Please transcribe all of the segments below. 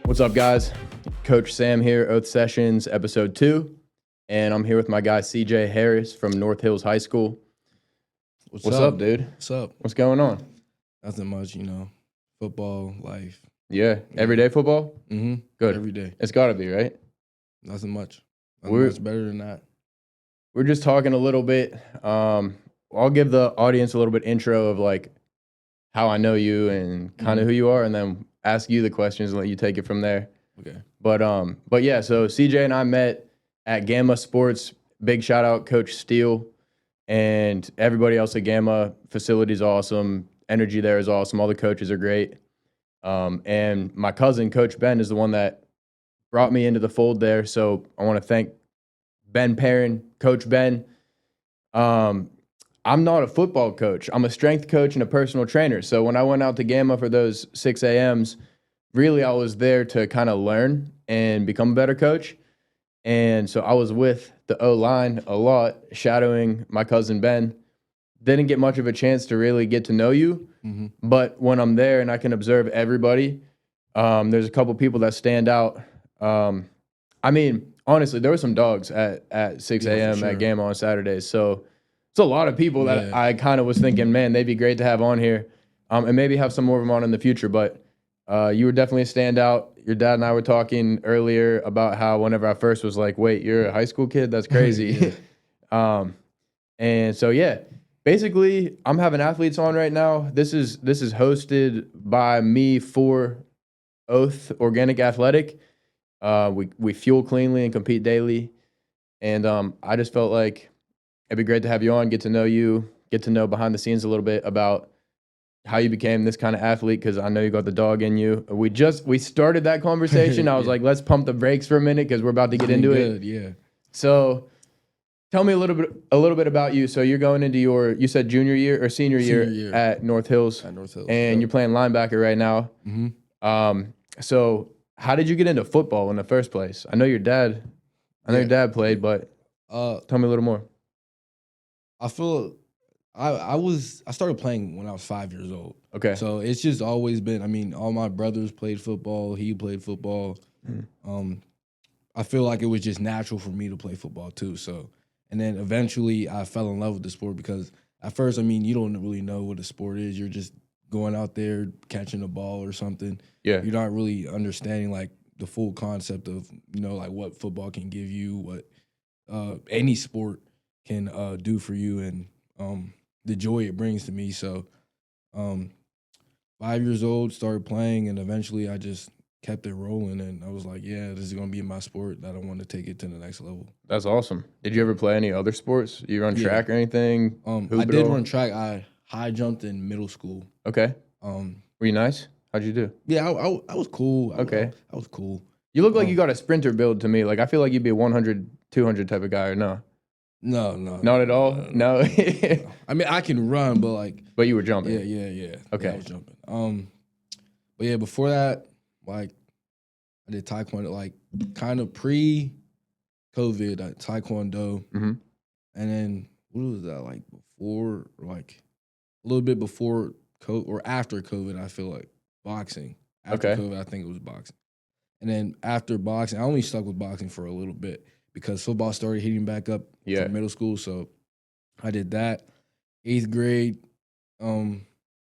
What's up, guys? Coach Sam here, O.ATH Sessions, episode 2. And I'm here with my guy, CJ Harris from North Hills High School. What's up, dude? What's up? What's going on? Nothing much, football, life. Yeah, everyday football? Mm-hmm. Good. Every day. It's got to be, right? Nothing much. Nothing much better than that. We're just talking a little bit. I'll give the audience a little bit intro of like how I know you and kind of who you are, and then ask you the questions and let you take it from there. Okay. But yeah, so CJ and I met at Gamma Sports. Big shout out Coach Steele and everybody else at Gamma. Facility's awesome. Energy there is awesome. All the coaches are great. And my cousin, Coach Ben, is the one that brought me into the fold there. So I want to thank Ben Perrin, Coach Ben. I'm not a football coach. I'm a strength coach and a personal trainer. So when I went out to Gamma for those 6 a.m.s, really I was there to kind of learn and become a better coach. And so I was with the O-line a lot, shadowing my cousin Ben. Didn't get much of a chance to really get to know you. Mm-hmm. But when I'm there and I can observe everybody, there's a couple people that stand out. I mean, honestly, there were some dogs at 6 a.m. Sure. at Gamma on Saturdays. So it's a lot of people that I kind of was thinking, man, they'd be great to have on here, and maybe have some more of them on in the future. But you were definitely a standout. Your dad and I were talking earlier about how whenever I first was like, wait, you're a high school kid? That's crazy. And so, yeah, basically I'm having athletes on right now. This is hosted by me for O.ATH Organic Athletic. We fuel cleanly and compete daily. And I just felt like it'd be great to have you on, get to know you, get to know behind the scenes a little bit about how you became this kind of athlete, because I know you got the dog in you. We started that conversation. I was like, let's pump the brakes for a minute because we're about to get into it. Yeah. So tell me a little bit about you. So you're going into you said junior year or senior year at North Hills. At North Hills. And you're playing linebacker right now. Mm-hmm. So how did you get into football in the first place? I know your dad played, but tell me a little more. I feel I started playing when I was 5 years old. Okay. So it's just always been, I mean, all my brothers played football. He played football. I feel like it was just natural for me to play football too. So, and then eventually I fell in love with the sport because at first, I mean, you don't really know what a sport is. You're just going out there catching a ball or something. Yeah. You're not really understanding like the full concept of, like what football can give you, what any sport can do for you, and the joy it brings to me. So 5 years old, started playing, and eventually I just kept it rolling, and I was like, yeah, this is going to be my sport that I want to take it to the next level. That's awesome. Did you ever play any other sports? You run track or anything? I did run track. I high jumped in middle school. Okay. Were you nice? How'd you do? Yeah, I was cool. Okay. I was cool. You look like you got a sprinter build to me. Like, I feel like you'd be a 100, 200 type of guy, or no? No. Not at all? No? I mean, I can run, but like... But you were jumping? Yeah. Okay. Yeah, I was jumping. But yeah, before that, like, I did taekwondo, like, kind of pre-COVID, taekwondo. Mm-hmm. And then, what was that, like, before, like, a little bit before COVID, or after COVID, I feel like, boxing. After COVID, I think it was boxing. And then after boxing, I only stuck with boxing for a little bit because football started heating back up from middle school. So I did that. 8th grade, or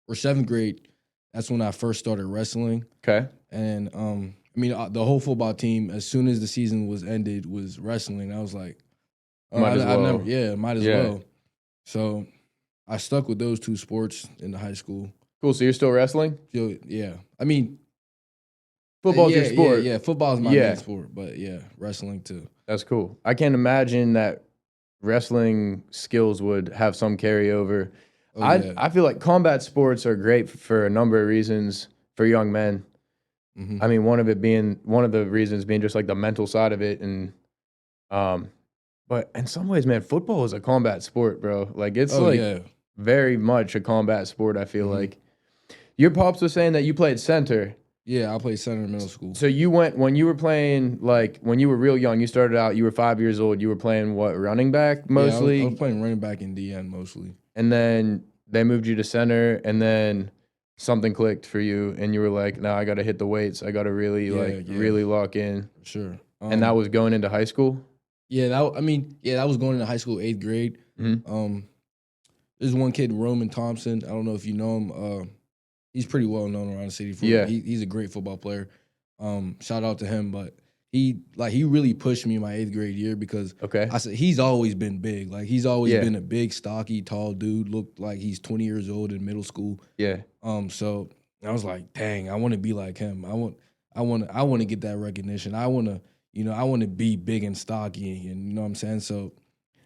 7th grade, that's when I first started wrestling. Okay. And, I mean, the whole football team, as soon as the season was ended, was wrestling. I was like, might as well. Might as well. So I stuck with those two sports in the high school. Cool. So you're still wrestling? Yeah. I mean, football's your sport. Yeah, football's my main sport, but yeah, wrestling too. That's cool. I can't imagine that wrestling skills would have some carryover. I feel like combat sports are great for a number of reasons for young men. Mm-hmm. I mean, one of the reasons being just like the mental side of it, and but in some ways, man, football is a combat sport, bro. Like it's very much a combat sport. I feel like your pops was saying that you played center. Yeah, I played center in middle school. So you went, when you were playing, like, when you were real young, you started out, you were 5 years old, you were playing, what, running back mostly? Yeah, I was playing running back in DN mostly. And then they moved you to center, and then something clicked for you and you were like, "No, I got to hit the weights. I got to really really lock in." Sure. And that was going into high school? Yeah, that was going into high school, 8th grade. There's one kid, Roman Thompson. I don't know if you know him. He's pretty well known around the city. He's a great football player. Shout out to him. But he really pushed me in my 8th grade year because I said he's always been big. Like he's always been a big, stocky, tall dude. Looked like he's 20 years old in middle school. Yeah. So I was like, dang, I want to be like him. I want to get that recognition. I want to be big and stocky, and you know what I'm saying? So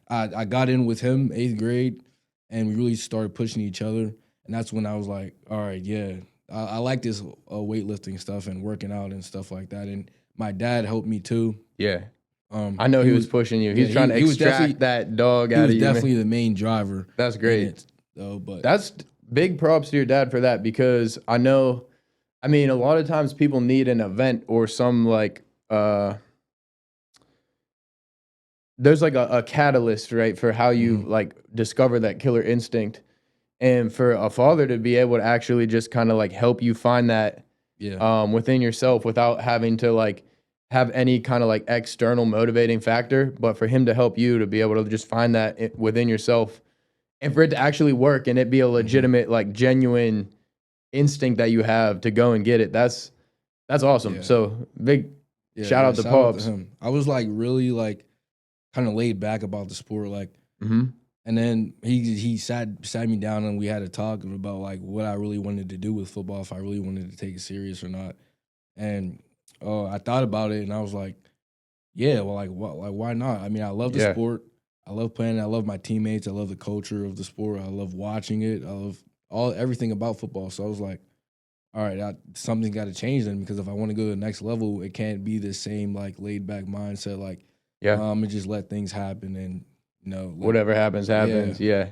I got in with him 8th grade, and we really started pushing each other. And that's when I was like, all right, yeah, I like this weightlifting stuff and working out and stuff like that. And my dad helped me too. Yeah. I know he was pushing you. He's trying to extract that dog out of you. He was definitely the main driver. That's great. But that's big props to your dad for that, because I know, a lot of times people need an event or some there's like a catalyst, right, for how you like discover that killer instinct. And for a father to be able to actually just kind of like help you find that within yourself without having to like have any kind of like external motivating factor, but for him to help you to be able to just find that within yourself and for it to actually work and it be a legitimate, like genuine instinct that you have to go and get it. That's awesome. Yeah. So big shout out to Pops. I was like really like kind of laid back about the sport, like, and then he sat me down and we had a talk about like what I really wanted to do with football, if I really wanted to take it serious or not. And I thought about it and I was like, yeah, well, like why not? I mean, I love the sport. I love playing it. I love my teammates. I love the culture of the sport. I love watching it. I love everything about football. So I was like, all right, something's got to change then, because if I want to go to the next level, it can't be the same like laid back mindset. Like, I'm gonna just let things happen and whatever happens. Yeah.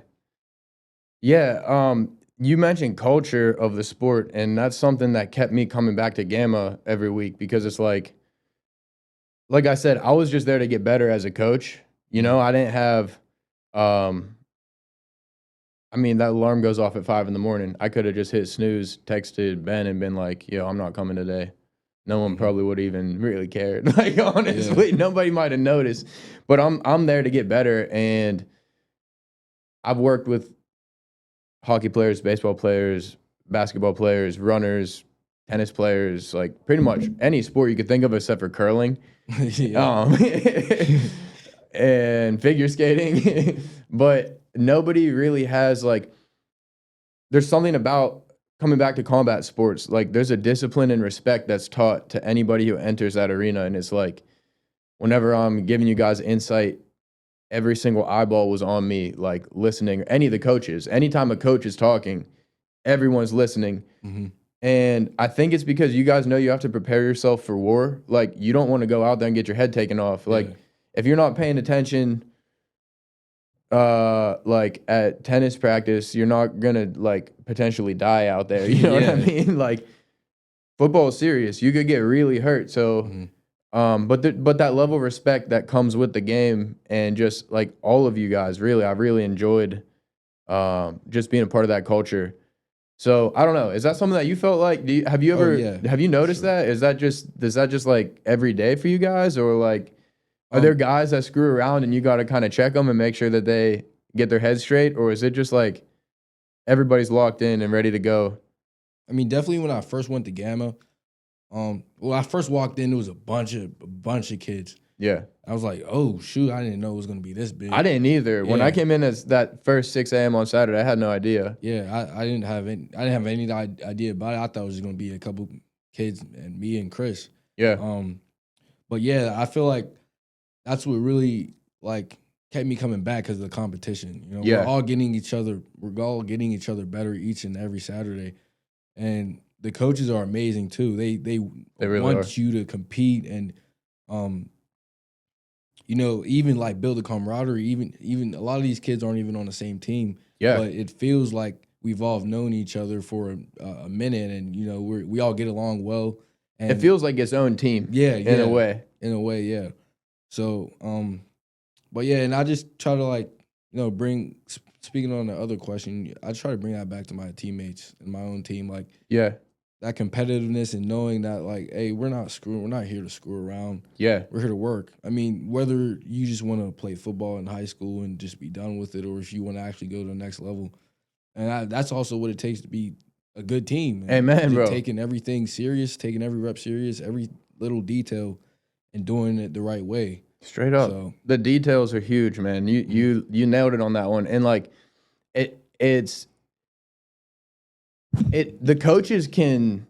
You mentioned culture of the sport, and that's something that kept me coming back to Gamma every week, because it's like I said, I was just there to get better as a coach. I didn't have, that alarm goes off at 5 a.m. I could have just hit snooze, texted Ben and been like, yo, I'm not coming today. No one probably would even really cared. Like, honestly, nobody might have noticed, but I'm there to get better. And I've worked with hockey players, baseball players, basketball players, runners, tennis players, like pretty much any sport you could think of except for curling. And figure skating, but nobody really has like, there's something about coming back to combat sports. Like there's a discipline and respect that's taught to anybody who enters that arena. And it's like, whenever I'm giving you guys insight, every single eyeball was on me, like listening, any of the coaches, anytime a coach is talking, everyone's listening. And I think it's because you guys know you have to prepare yourself for war. Like you don't want to go out there and get your head taken off. Like, if you're not paying attention, like at tennis practice, you're not gonna like potentially die out there. You know what I mean? Like football is serious. You could get really hurt. So, but that level of respect that comes with the game, and just like all of you guys, really, I really enjoyed just being a part of that culture. So I don't know. Is that something that you felt like? Have you noticed that? Is that just like every day for you guys, or like? Are there guys that screw around and you got to kind of check them and make sure that they get their heads straight? Or is it just like everybody's locked in and ready to go? I mean, definitely when I first went to Gamma, I first walked in, there was a bunch of kids. Yeah. I was like, oh, shoot, I didn't know it was going to be this big. I didn't either. Yeah. When I came in as that first 6 a.m. on Saturday, I had no idea. Yeah, I didn't have any idea about it. I thought it was just going to be a couple kids and me and Chris. Yeah. But yeah, I feel like that's what really like kept me coming back, because of the competition. We're all getting each other better each and every Saturday, and the coaches are amazing too. They really want you to compete, and even like build a camaraderie. Even a lot of these kids aren't even on the same team. Yeah, but it feels like we've all known each other for a minute, and we all get along well. And it feels like its own team. In a way. Yeah. So, but yeah, and I just try to like, bring speaking on the other question, I try to bring that back to my teammates and my own team. Like, Yeah. that competitiveness and knowing that, like, hey, we're not here to screw around. Yeah. We're here to work. I mean, whether you just want to play football in high school and just be done with it, or if you want to actually go to the next level. And that's also what it takes to be a good team. Amen, bro. Taking everything serious, taking every rep serious, every little detail, and doing it the right way. Straight up. So, the details are huge, man. You nailed it on that one. And like the coaches can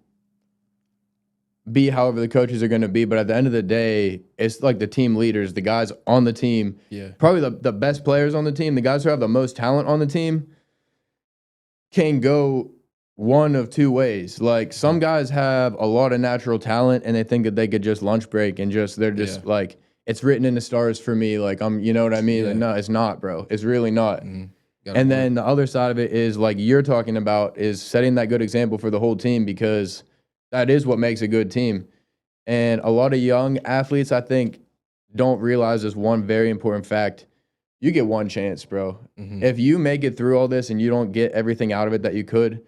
be however the coaches are going to be, but at the end of the day, it's like the team leaders, the guys on the team, probably the best players on the team, the guys who have the most talent on the team can go one of two ways. Like, some guys have a lot of natural talent and they think that they could just lunch break and they're just like, it's written in the stars for me. Like, you know what I mean? Like, no, it's not, bro. It's really not. And then the other side of it is, like you're talking about, is setting that good example for the whole team, because that is what makes a good team. And a lot of young athletes, I think, don't realize this one very important fact. You get one chance, bro. If you make it through all this and you don't get everything out of it that you could,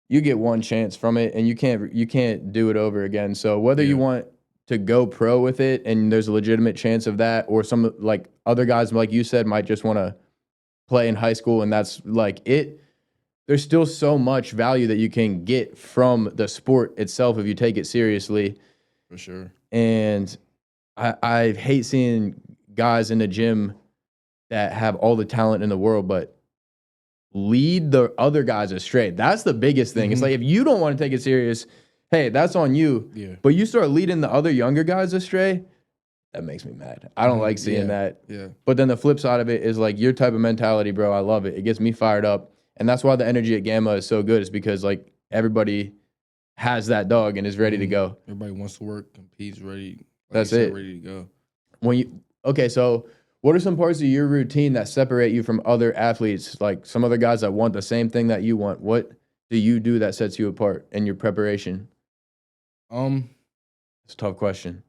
you get one chance from it, and you can't do it over again. So whether you want to go pro with it and there's a legitimate chance of that, or some, like, other guys, like you said, might just want to play in high school and that's like it, there's still so much value that you can get from the sport itself if you take it seriously. For sure. And I hate seeing guys in the gym that have all the talent in the world but lead the other guys astray. That's the biggest thing. It's like, if you don't want to take it serious, hey, that's on you. Yeah. But you start leading the other younger guys astray, that makes me mad. I don't like seeing that. Yeah. But then the flip side of it is, like, your type of mentality, bro. I love it. It gets me fired up. And that's why the energy at Gamma is so good. Is because, like, everybody has that dog and is ready to go. Everybody wants to work, competes, ready. That's it. Ready to go. So what are some parts of your routine that separate you from other athletes, like some other guys that want the same thing that you want? What do you do that sets you apart in your preparation? It's a tough question.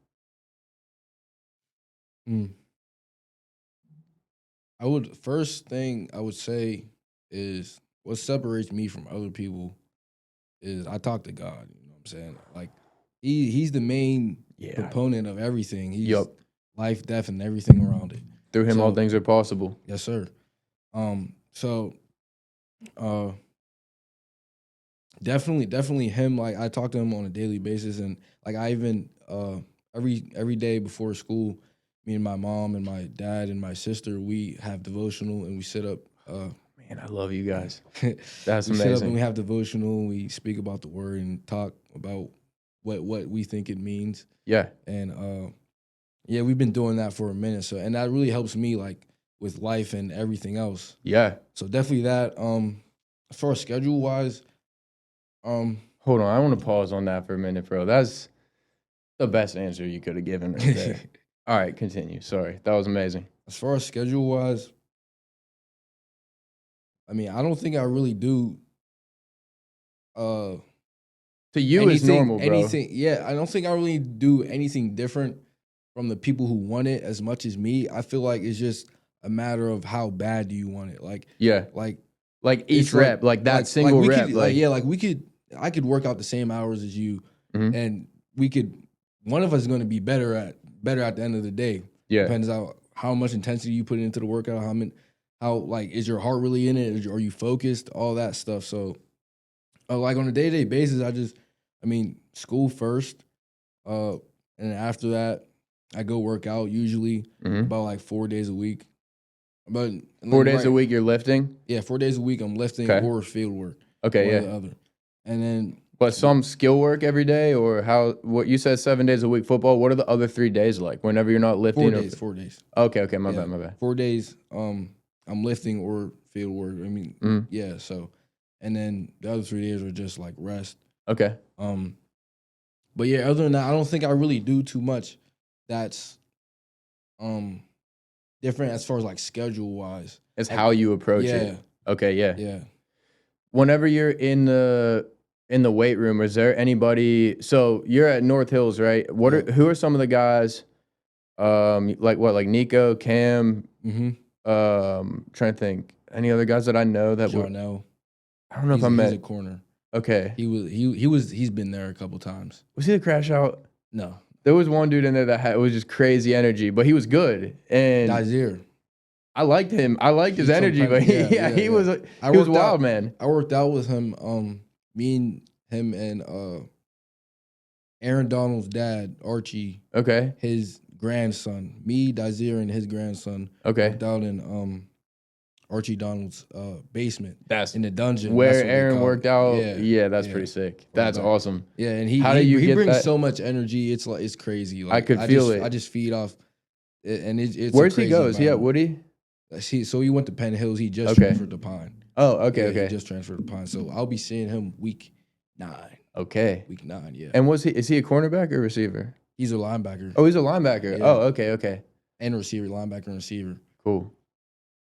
First thing I would say is, what separates me from other people is I talk to God. You know what I'm saying? Like, he's the main proponent of everything. He's life, death, and everything around it. Through him, all things are possible. Yes, sir. Definitely him. Like, I talk to him on a daily basis, and like, I even every day before school, me and my mom and my dad and my sister, we have devotional and we sit up. Man, I love you guys. That's we amazing. Sit up and we have devotional. And we speak about the word and talk about what we think it means. Yeah. And we've been doing that for a minute. So, and that really helps me, like, with life and everything else. Yeah. So definitely that. As far as schedule wise, hold on, I want to pause on that for a minute, bro. That's the best answer you could have given right there. All right, continue. Sorry, that was amazing. As far as schedule wise, I mean, I don't think I really do. To you, it's normal, bro. I don't think I really do anything different from the people who want it as much as me. I feel like it's just a matter of how bad do you want it. Like, like each rep, like that single rep. I could work out the same hours as you, and one of us is going to be better at the end of the day. Yeah, depends on how much intensity you put into the workout. How like, is your heart really in it? Are you focused? All that stuff. So, like, on a day-to-day basis, school first, and after that, I go work out usually about like 4 days a week. But 4 days a week you're lifting? Yeah, 4 days a week I'm lifting or field work. Okay, or the other. And then, but some skill work every day, or what you said 7 days a week football. What are the other 3 days like? Whenever you're not lifting? 4 days. Okay, my bad. 4 days. I'm lifting or field work. So, and then the other 3 days are just like rest. Okay. But yeah, other than that, I don't think I really do too much that's different as far as like schedule wise. It's how you approach it. Okay, yeah. Yeah. Whenever you're in the weight room, is there anybody? So you're at North Hills, right? Who are some of the guys? Like Nico, Cam. Trying to think. any other guys that I know that were? Jarnell. I don't know if I He's met. a corner. Okay. He's been there a couple times. Was he the crash out? No. There was one dude in there that was just crazy energy, but he was good. And Dazir. I liked him. I liked his energy, but he was wild, man. I worked out with him. Me and him and Aaron Donald's dad, Archie. Okay. His grandson. Me, Dazir, and his grandson. Okay. Worked out in Archie Donald's basement. That's in the dungeon. Where Aaron worked out. Yeah, that's pretty sick. That's awesome. Yeah, and How do you he get brings that? so much energy. It's like it's crazy. Like, I could feel it. I just feed off, and it's where's he go? Is he at Woody? So he went to Penn Hills. He just transferred to Pine. Oh, okay. He just transferred to Pine. So I'll be seeing him week 9. Okay. Week 9, yeah. And is he a cornerback or receiver? He's a linebacker. Oh, he's a linebacker. Yeah. Oh, okay. And a receiver, linebacker and receiver. Cool.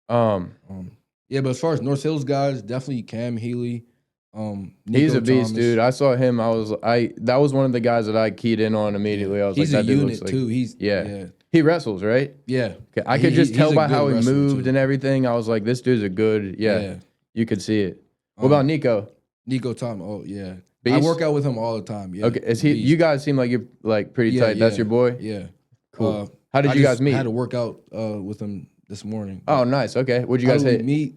Yeah, but as far as North Hills guys, definitely Cam Healy. Nico he's a beast, Thomas. dude. I saw him. That was one of the guys that I keyed in on immediately. I was he's like, a that dude unit looks too. Like, he wrestles, right? Yeah. Okay. I could just tell by how he moved too. and everything. I was like, this dude's a good. Yeah. You could see it. What about Nico? Nico Thomas. Oh yeah. Beast? I work out with him all the time. Yeah. Okay. Is he? Beast. You guys seem like you're like pretty tight. That's your boy. Yeah. Cool. How did you guys meet? I had to work out with him this morning. Oh, nice. Okay. What'd you guys hit? Meet?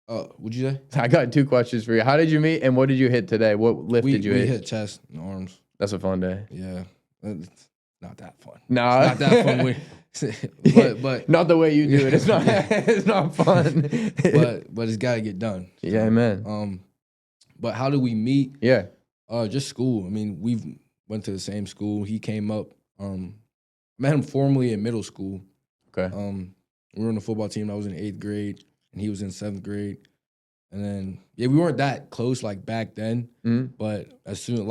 What'd you say? I got 2 questions for you. How did you meet, and what did you hit today? What lift did you hit? We hit chest and arms. That's a fun day. Yeah. It's not that fun. Nah. It's not that fun. but not the way you do it. It's not. It's not fun. but it's got to get done. So, yeah, man. But how did we meet? Yeah. Just school. I mean, we went to the same school. He came up. Met him formally in middle school. Okay. We were on the football team. I was in 8th grade, and he was in 7th grade. And then, we weren't that close like back then. Mm-hmm. But as soon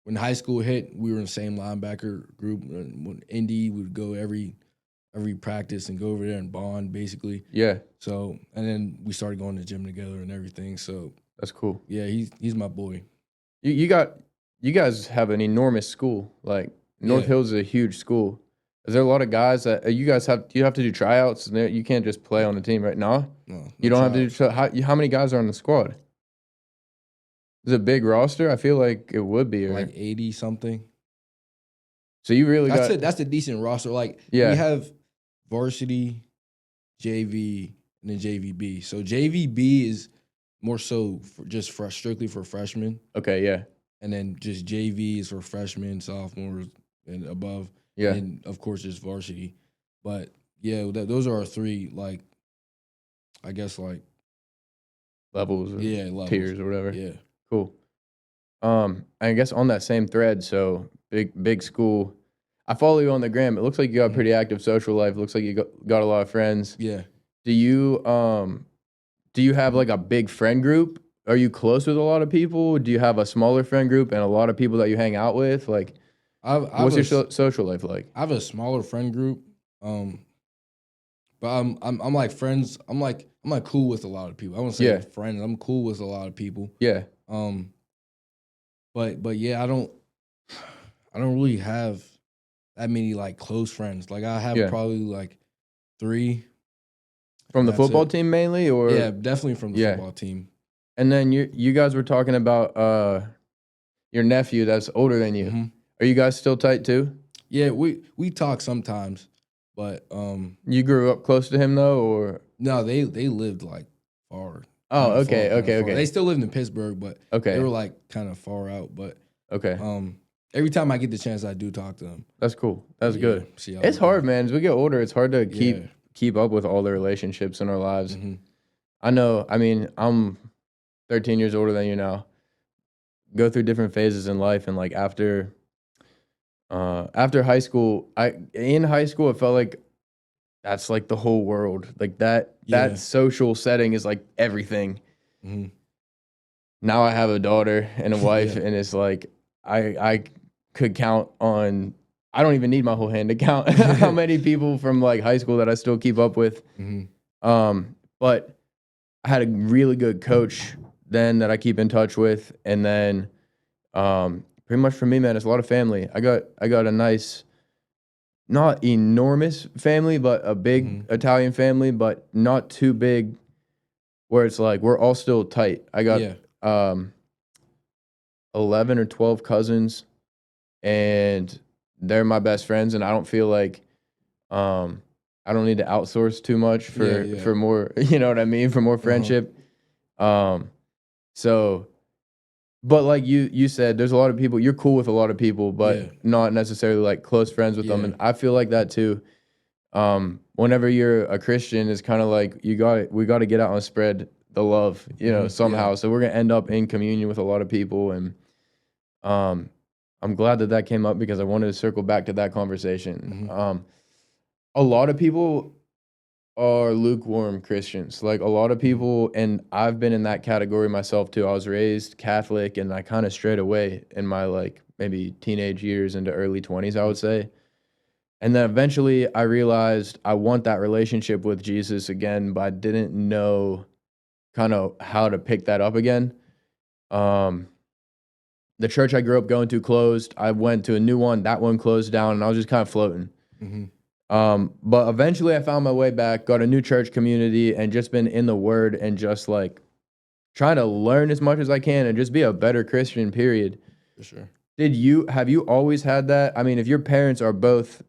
when high school hit, we were in the same linebacker group. When Indy would go every practice and go over there and bond, basically. Yeah. So, and then we started going to the gym together and everything. So that's cool. Yeah, he's my boy. You guys have an enormous school. Like North Hills is a huge school. Is there a lot of guys that you guys have? Do you have to do tryouts? You can't just play on the team, right? No, you don't have to do. How many guys are on the squad? Is it a big roster? I feel like it would be, right? Like 80 something. So you really that's a decent roster. Like we have varsity, JV, and then JVB. So JVB is more so strictly for freshmen. Okay, yeah. And then just JV is for freshmen, sophomores, and above. Yeah. And of course, just varsity. But yeah, those are our 3, like, I guess, like levels or tiers or whatever. Yeah. Cool. I guess on that same thread, so big school. I follow you on the gram. It looks like you got a pretty active social life. It looks like you got a lot of friends. Yeah. Do you have like a big friend group? Are you close with a lot of people? Do you have a smaller friend group and a lot of people that you hang out with? Like, what's your social life like? I have a smaller friend group, but I'm like friends. I'm like cool with a lot of people. I won't say friends. I'm cool with a lot of people. Yeah. But yeah, I don't really have that many like close friends. Like I have probably like 3 from the football team mainly, or definitely from the football team. And then you guys were talking about your nephew that's older than you. Mm-hmm. Are you guys still tight too? Yeah, we talk sometimes, but you grew up close to him though, or no? They lived like far. Oh, okay. They still lived in Pittsburgh, but they were like kind of far out. But every time I get the chance, I do talk to them. That's cool. That's good. It's hard, man. As we get older, it's hard to keep up with all the relationships in our lives. Mm-hmm. I know. I mean, I'm 13 years older than you now. Go through different phases in life, and like after high school, in high school it felt like that's like the whole world. Like that social setting is like everything. Mm-hmm. Now I have a daughter and a wife, and it's like I could count on. I don't even need my whole hand to count how many people from like high school that I still keep up with. Mm-hmm. But I had a really good coach then that I keep in touch with, and then pretty much for me, man, it's a lot of family. I got a nice not enormous family, but a big Italian family, but not too big where it's like we're all still tight. I got 11 or 12 cousins, and they're my best friends, and I don't feel like I don't need to outsource too much for more, you know what I mean, for more friendship. So, but like you said, there's a lot of people, you're cool with a lot of people, but not necessarily like close friends with them. And I feel like that too. Whenever you're a Christian, it's kind of like we got to get out and spread the love, you know, somehow. So we're going to end up in communion with a lot of people. And I'm glad that came up because I wanted to circle back to that conversation. A lot of people are lukewarm Christians. Like a lot of people, and I've been in that category myself too. I was raised Catholic and I kind of strayed away in my like maybe teenage years into early 20s, I would say. And then eventually I realized I want that relationship with Jesus again, but I didn't know kind of how to pick that up again. The church I grew up going to closed. I went to a new one. That one closed down, and I was just kind of floating. But eventually I found my way back, got a new church community, and just been in the Word and just like trying to learn as much as I can and just be a better Christian, period. For sure. Have you always had that? I mean, if your parents are both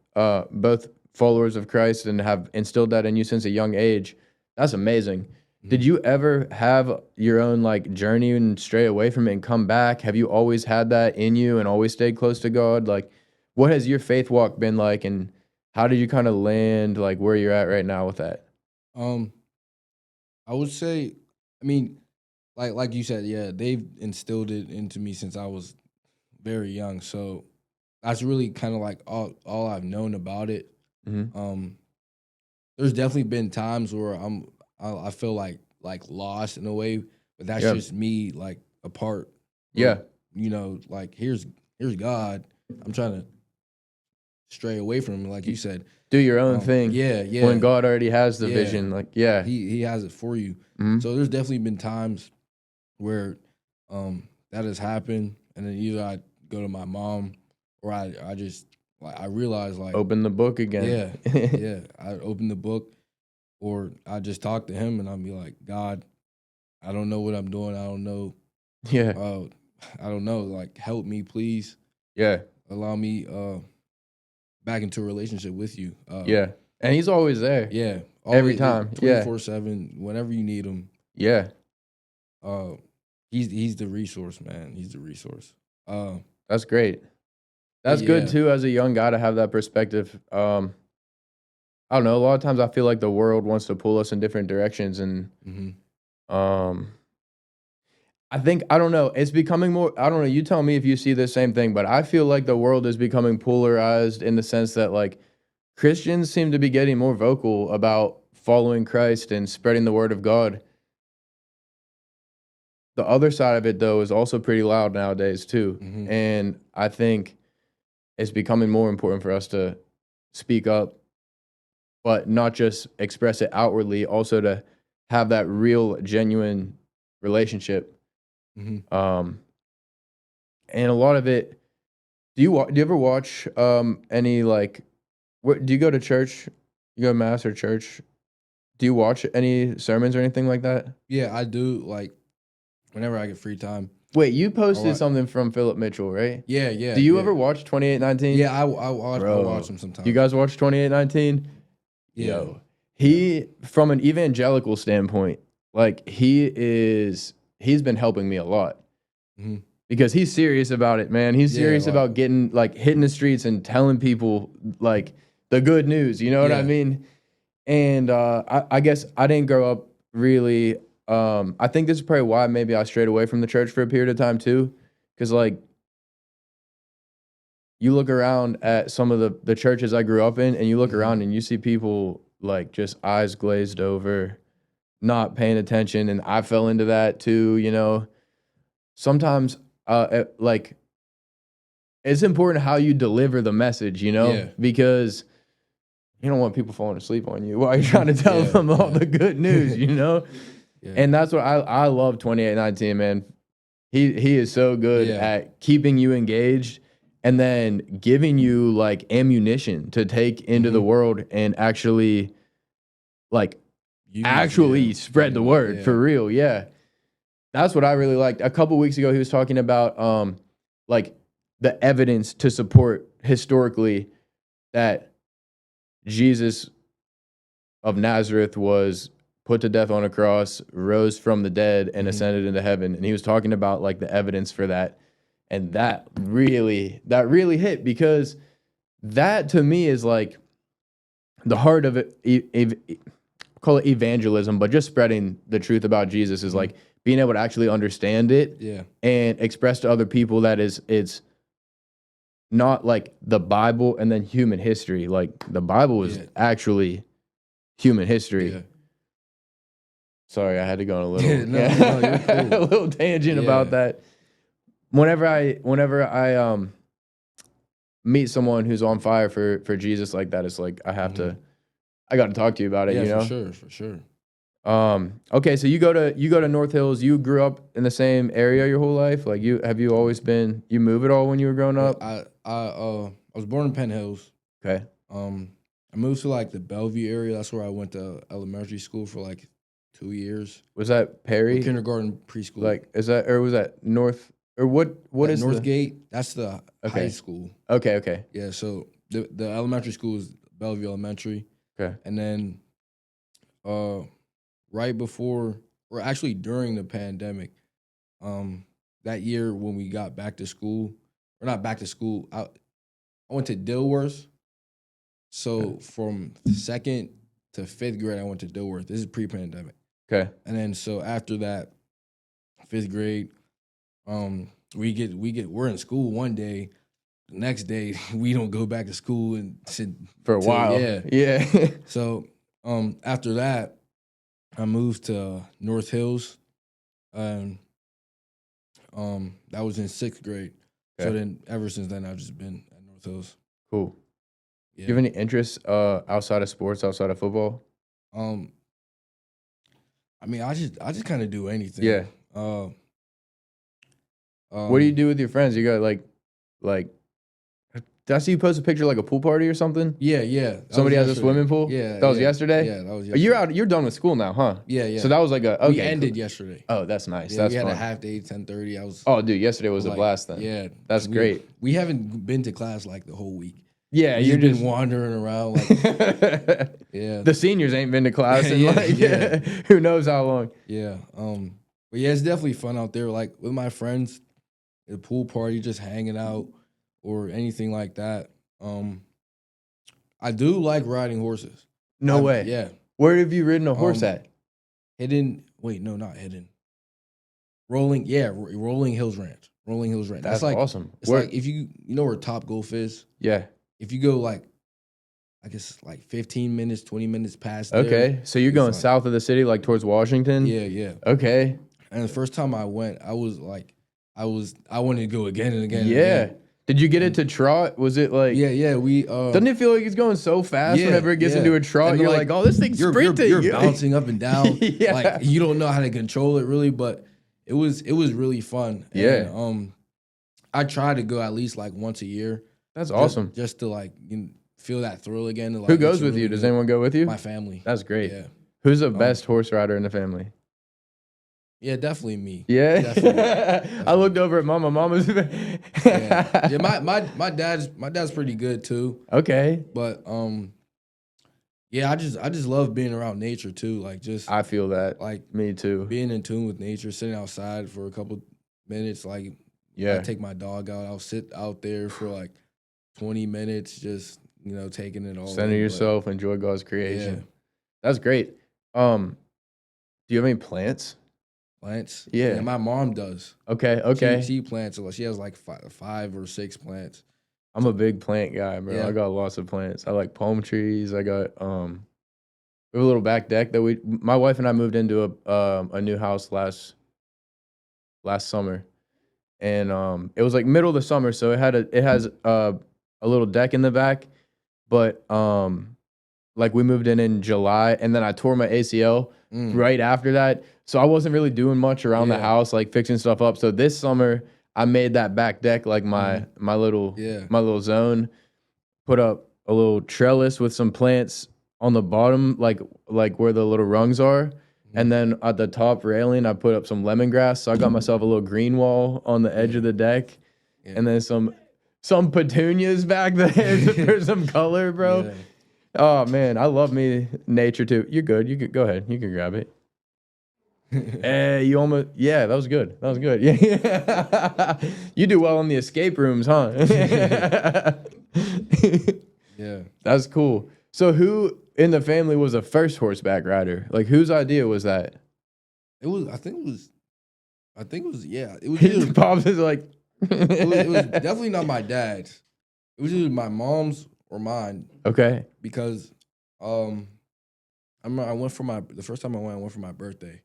followers of Christ and have instilled that in you since a young age, that's amazing. Did you ever have your own like journey and stray away from it and come back? Have you always had that in you and always stayed close to God? Like, what has your faith walk been like, and how did you kind of land like where you're at right now with that? I would say, I mean, like you said, yeah, they've instilled it into me since I was very young. So that's really kind of like all I've known about it. There's definitely been times where I feel like lost in a way, but that's just me like apart. You know, like here's God. I'm trying to stray away from him, like you said. Do your own thing. Yeah. When God already has the vision, like He has it for you. So there's definitely been times where that has happened, and then either I go to my mom or I just like I realize like open the book again. Yeah. I open the book, or I just talk to him and I'll be like, God, I don't know what I'm doing. I don't know. I don't know. Like, help me, please. Allow me back into a relationship with you. And he's always there. Always, every time. 24/7, whenever you need him. He's the resource, man. He's the resource. That's great. That's good too as a young guy to have that perspective. I don't know. A lot of times I feel like the world wants to pull us in different directions, and I think, I don't know, it's becoming more, I don't know, you tell me if you see the same thing, but I feel like the world is becoming polarized in the sense that like Christians seem to be getting more vocal about following Christ and spreading the word of God. The other side of it though is also pretty loud nowadays too. And I think it's becoming more important for us to speak up, but not just express it outwardly, also to have that real, genuine relationship. And a lot of it, do you ever watch any like, do you go to church? You go to mass or church? Do you watch any sermons or anything like that? Yeah, I do. Like whenever I get free time. Wait, you posted something from Philip Mitchell, right? Yeah. Do you ever watch 2819? Yeah, I watch him sometimes. You guys watch 2819? Yeah. Yo, he, from an evangelical standpoint, like he's been helping me a lot. Because he's serious about it, man. He's serious about getting, like, hitting the streets and telling people, like, the good news. You know what I mean? And I guess I didn't grow up really. I think this is probably why maybe I strayed away from the church for a period of time, too. Because, like, you look around at some of the churches I grew up in, and you look around and you see people, like, just eyes glazed over, not paying attention. And I fell into that, too, you know. Sometimes, like, it's important how you deliver the message, you know, because you don't want people falling asleep on you while you're trying to tell them all the good news, you know. And that's what I love 2819, man. He is so good at keeping you engaged and then giving you like ammunition to take into the world and actually like spread the word for real. Yeah. That's what I really liked. A couple weeks ago, he was talking about like the evidence to support historically that Jesus of Nazareth was put to death on a cross, rose from the dead, and ascended into heaven. And he was talking about like the evidence for that. And that really hit, because that to me is like the heart of it. Call it evangelism, but just spreading the truth about Jesus is like being able to actually understand it and express to other people that it's not like the Bible and then human history. Like the Bible is actually human history. Yeah. Sorry, I had to go on a little you're cool. A little tangent about that. Whenever I meet someone who's on fire for Jesus like that, it's like I got to talk to you about it. You know, for sure. Okay, so you go to North Hills. You grew up in the same area your whole life. Like you always been? You move at all when you were growing up? I was born in Penn Hills. Okay. I moved to like the Bellevue area. That's where I went to elementary school for like 2 years. Was that Perry? Kindergarten, preschool. Like is that, or was that North? Or what is Northgate? That's the high school. Okay. Yeah. So the elementary school is Bellevue Elementary. Okay. And then, right before, or actually during the pandemic, that year when we got back to school, or not back to school, I went to Dilworth. So from 2nd to 5th grade, I went to Dilworth. This is pre-pandemic. Okay. And then so after that, 5th grade, we're in school one day. The next day, we don't go back to school and sit for a while. Yeah. So after that, I moved to North Hills, and that was in 6th grade. Okay. So then, ever since then, I've just been at North Hills. Cool. Yeah. Do you have any interests outside of sports, outside of football? I mean, I just kind of do anything. Yeah. What do you do with your friends? You got like. Did I see you post a picture like a pool party or something? Yeah. Somebody has a swimming pool? Yeah. That was yesterday? Yeah, that was yesterday. You're done with school now, huh? Yeah. So that was like we ended yesterday. Oh, that's nice. Yeah, that's we had fun. a half day, 10:30. Oh, dude, yesterday was a blast then. Yeah. That's great. We haven't been to class like the whole week. Yeah, you've been wandering around like yeah. The seniors ain't been to class in who knows how long. Yeah. But yeah, it's definitely fun out there. Like with my friends, the pool party, just hanging out or anything like that. I do like riding horses. No way. Yeah. Where have you ridden a horse at? Wait, no, not Hidden. Rolling Hills Ranch. Rolling Hills Ranch. That's like awesome. It's like if you know where Top Golf is? Yeah. If you go like, I guess like 15 minutes, 20 minutes past there. Okay. So you're going south of the city, like towards Washington? Yeah. Okay. And the first time I went, I wanted to go again and again. Yeah. And again. Did you get it to trot? Was it like... Yeah, we... doesn't it feel like it's going so fast whenever it gets into a trot? And you're like, oh, this thing's sprinting. You're bouncing up and down. Yeah. Like, you don't know how to control it, really, but it was really fun. Yeah. And, I try to go at least, like, once a year. That's awesome. Just to, like, feel that thrill again. And, like, who goes with you? Does anyone go with you? My family. That's great. Yeah. Who's the best horse rider in the family? Yeah, definitely me. Yeah, definitely. I looked over at Mama's. Yeah. My dad's pretty good too. Okay, but yeah, I just love being around nature too. Like I feel that. Like me too. Being in tune with nature, sitting outside for a couple minutes. Like I take my dog out. I'll sit out there for like 20 minutes, just taking it all. Center yourself, enjoy God's creation. Yeah. That's great. Do you have any plants? Plants? Yeah, my mom does. Okay. She plants a lot. She has like 5 or 6 plants. I'm a big plant guy, bro. Yeah. I got lots of plants. I like palm trees. I got we have a little back deck that my wife and I moved into a new house last summer, and it was like middle of the summer, so it has a little deck in the back, but like we moved in July, and then I tore my ACL right after that. So I wasn't really doing much around the house, like fixing stuff up. So this summer, I made that back deck like my little zone. Put up a little trellis with some plants on the bottom, like where the little rungs are. And then at the top railing, I put up some lemongrass. So I got myself a little green wall on the edge of the deck. Yeah. And then some petunias back there for some color, bro. Yeah. Oh, man. I love me nature, too. You're good. You could go ahead. You can grab it. Hey, you almost... Yeah, that was good. That was good. Yeah. You do well in the escape rooms, huh? Yeah. That's cool. So who in the family was the first horseback rider? Like, whose idea was that? I think it was either, Pops is like... it was definitely not my dad's. It was either my mom's or mine. Okay. Because I remember the first time I went for my birthday.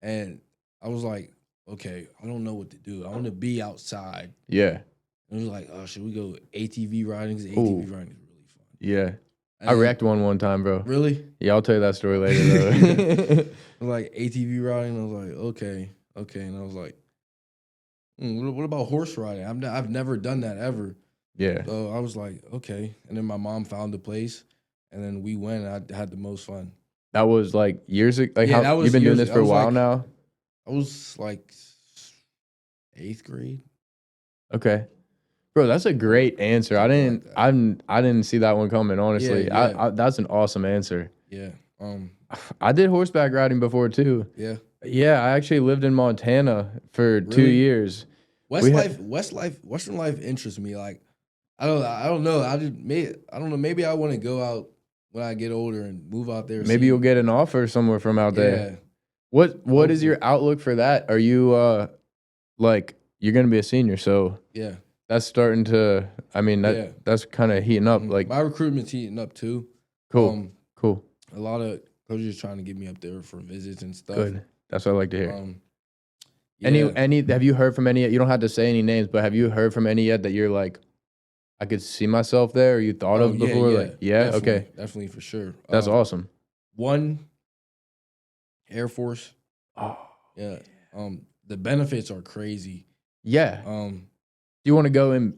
And I was like, okay, I don't know what to do. I want to be outside. Yeah. And it was like, oh, should we go ATV riding? Because ATV riding is really fun. Yeah. I wrecked one time, bro. Really? Yeah, I'll tell you that story later, though. Like ATV riding, I was like, okay. And I was like, what about horse riding? I've never done that ever. Yeah. So I was like, okay. And then my mom found the place, and then we went, and I had the most fun. That was like years ago? Like, yeah, you've been doing this for a while now? I was like 8th grade. Okay. Bro, that's a great answer. I didn't see that one coming, honestly. Yeah. That's an awesome answer. Yeah. I did horseback riding before too. Yeah. Yeah, I actually lived in Montana for 2 years. Western life interests me. Like, I don't know. I don't know. Maybe I want to go out when I get older and move out there. Maybe you'll get an offer somewhere from out there. What is your outlook for that? Are you like, you're gonna be a senior, so yeah. That's starting to, I mean, that's kind of heating up. Like, my recruitment's heating up too. Cool. Cool. A lot of coaches trying to get me up there for visits and stuff. Good. That's what I like to hear. Yeah. Have you heard from any, you don't have to say any names, but have you heard from any yet that you're like, I could see myself there, or you thought of before? Yeah. Okay. Definitely, for sure. That's awesome. One, Air Force. Oh. Yeah. The benefits are crazy. Yeah. Do you want to go in?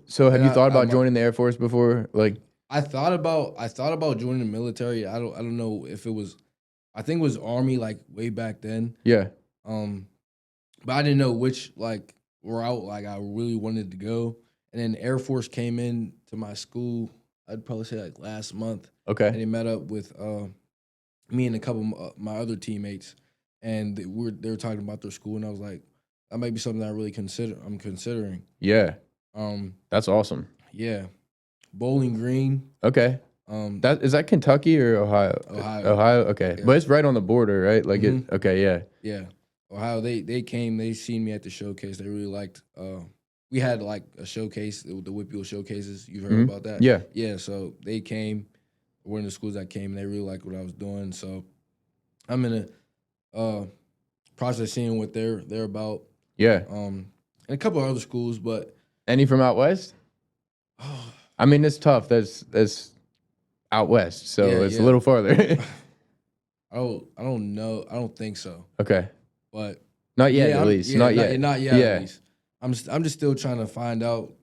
So have you thought about joining the Air Force before? Like, I thought about joining the military. I don't know if it was. I think it was Army, like way back then. Yeah. But I didn't know which route I really wanted to go. And then Air Force came in to my school. I'd probably say like last month. Okay. And they met up with me and a couple of my other teammates, and they were talking about their school, and I was like, that might be something that I'm considering. Yeah. That's awesome. Yeah. Bowling Green. Okay. Is that Kentucky or Ohio? Ohio. Okay. Yeah. But it's right on the border, right? Like okay, yeah. Yeah. Ohio, they came, they seen me at the showcase. They really liked we had like a showcase, the Whitfield showcases. You've heard about that? Yeah. Yeah, so they came, one of the schools that came, and they really liked what I was doing. So I'm in a process seeing what they're about. Yeah. And a couple of other schools, but any from out west? I mean, it's tough. That's out west, so it's a little farther. I don't know. I don't think so. Okay. But not yet, at least. Not yet. Not yet. At least. I'm just still trying to find out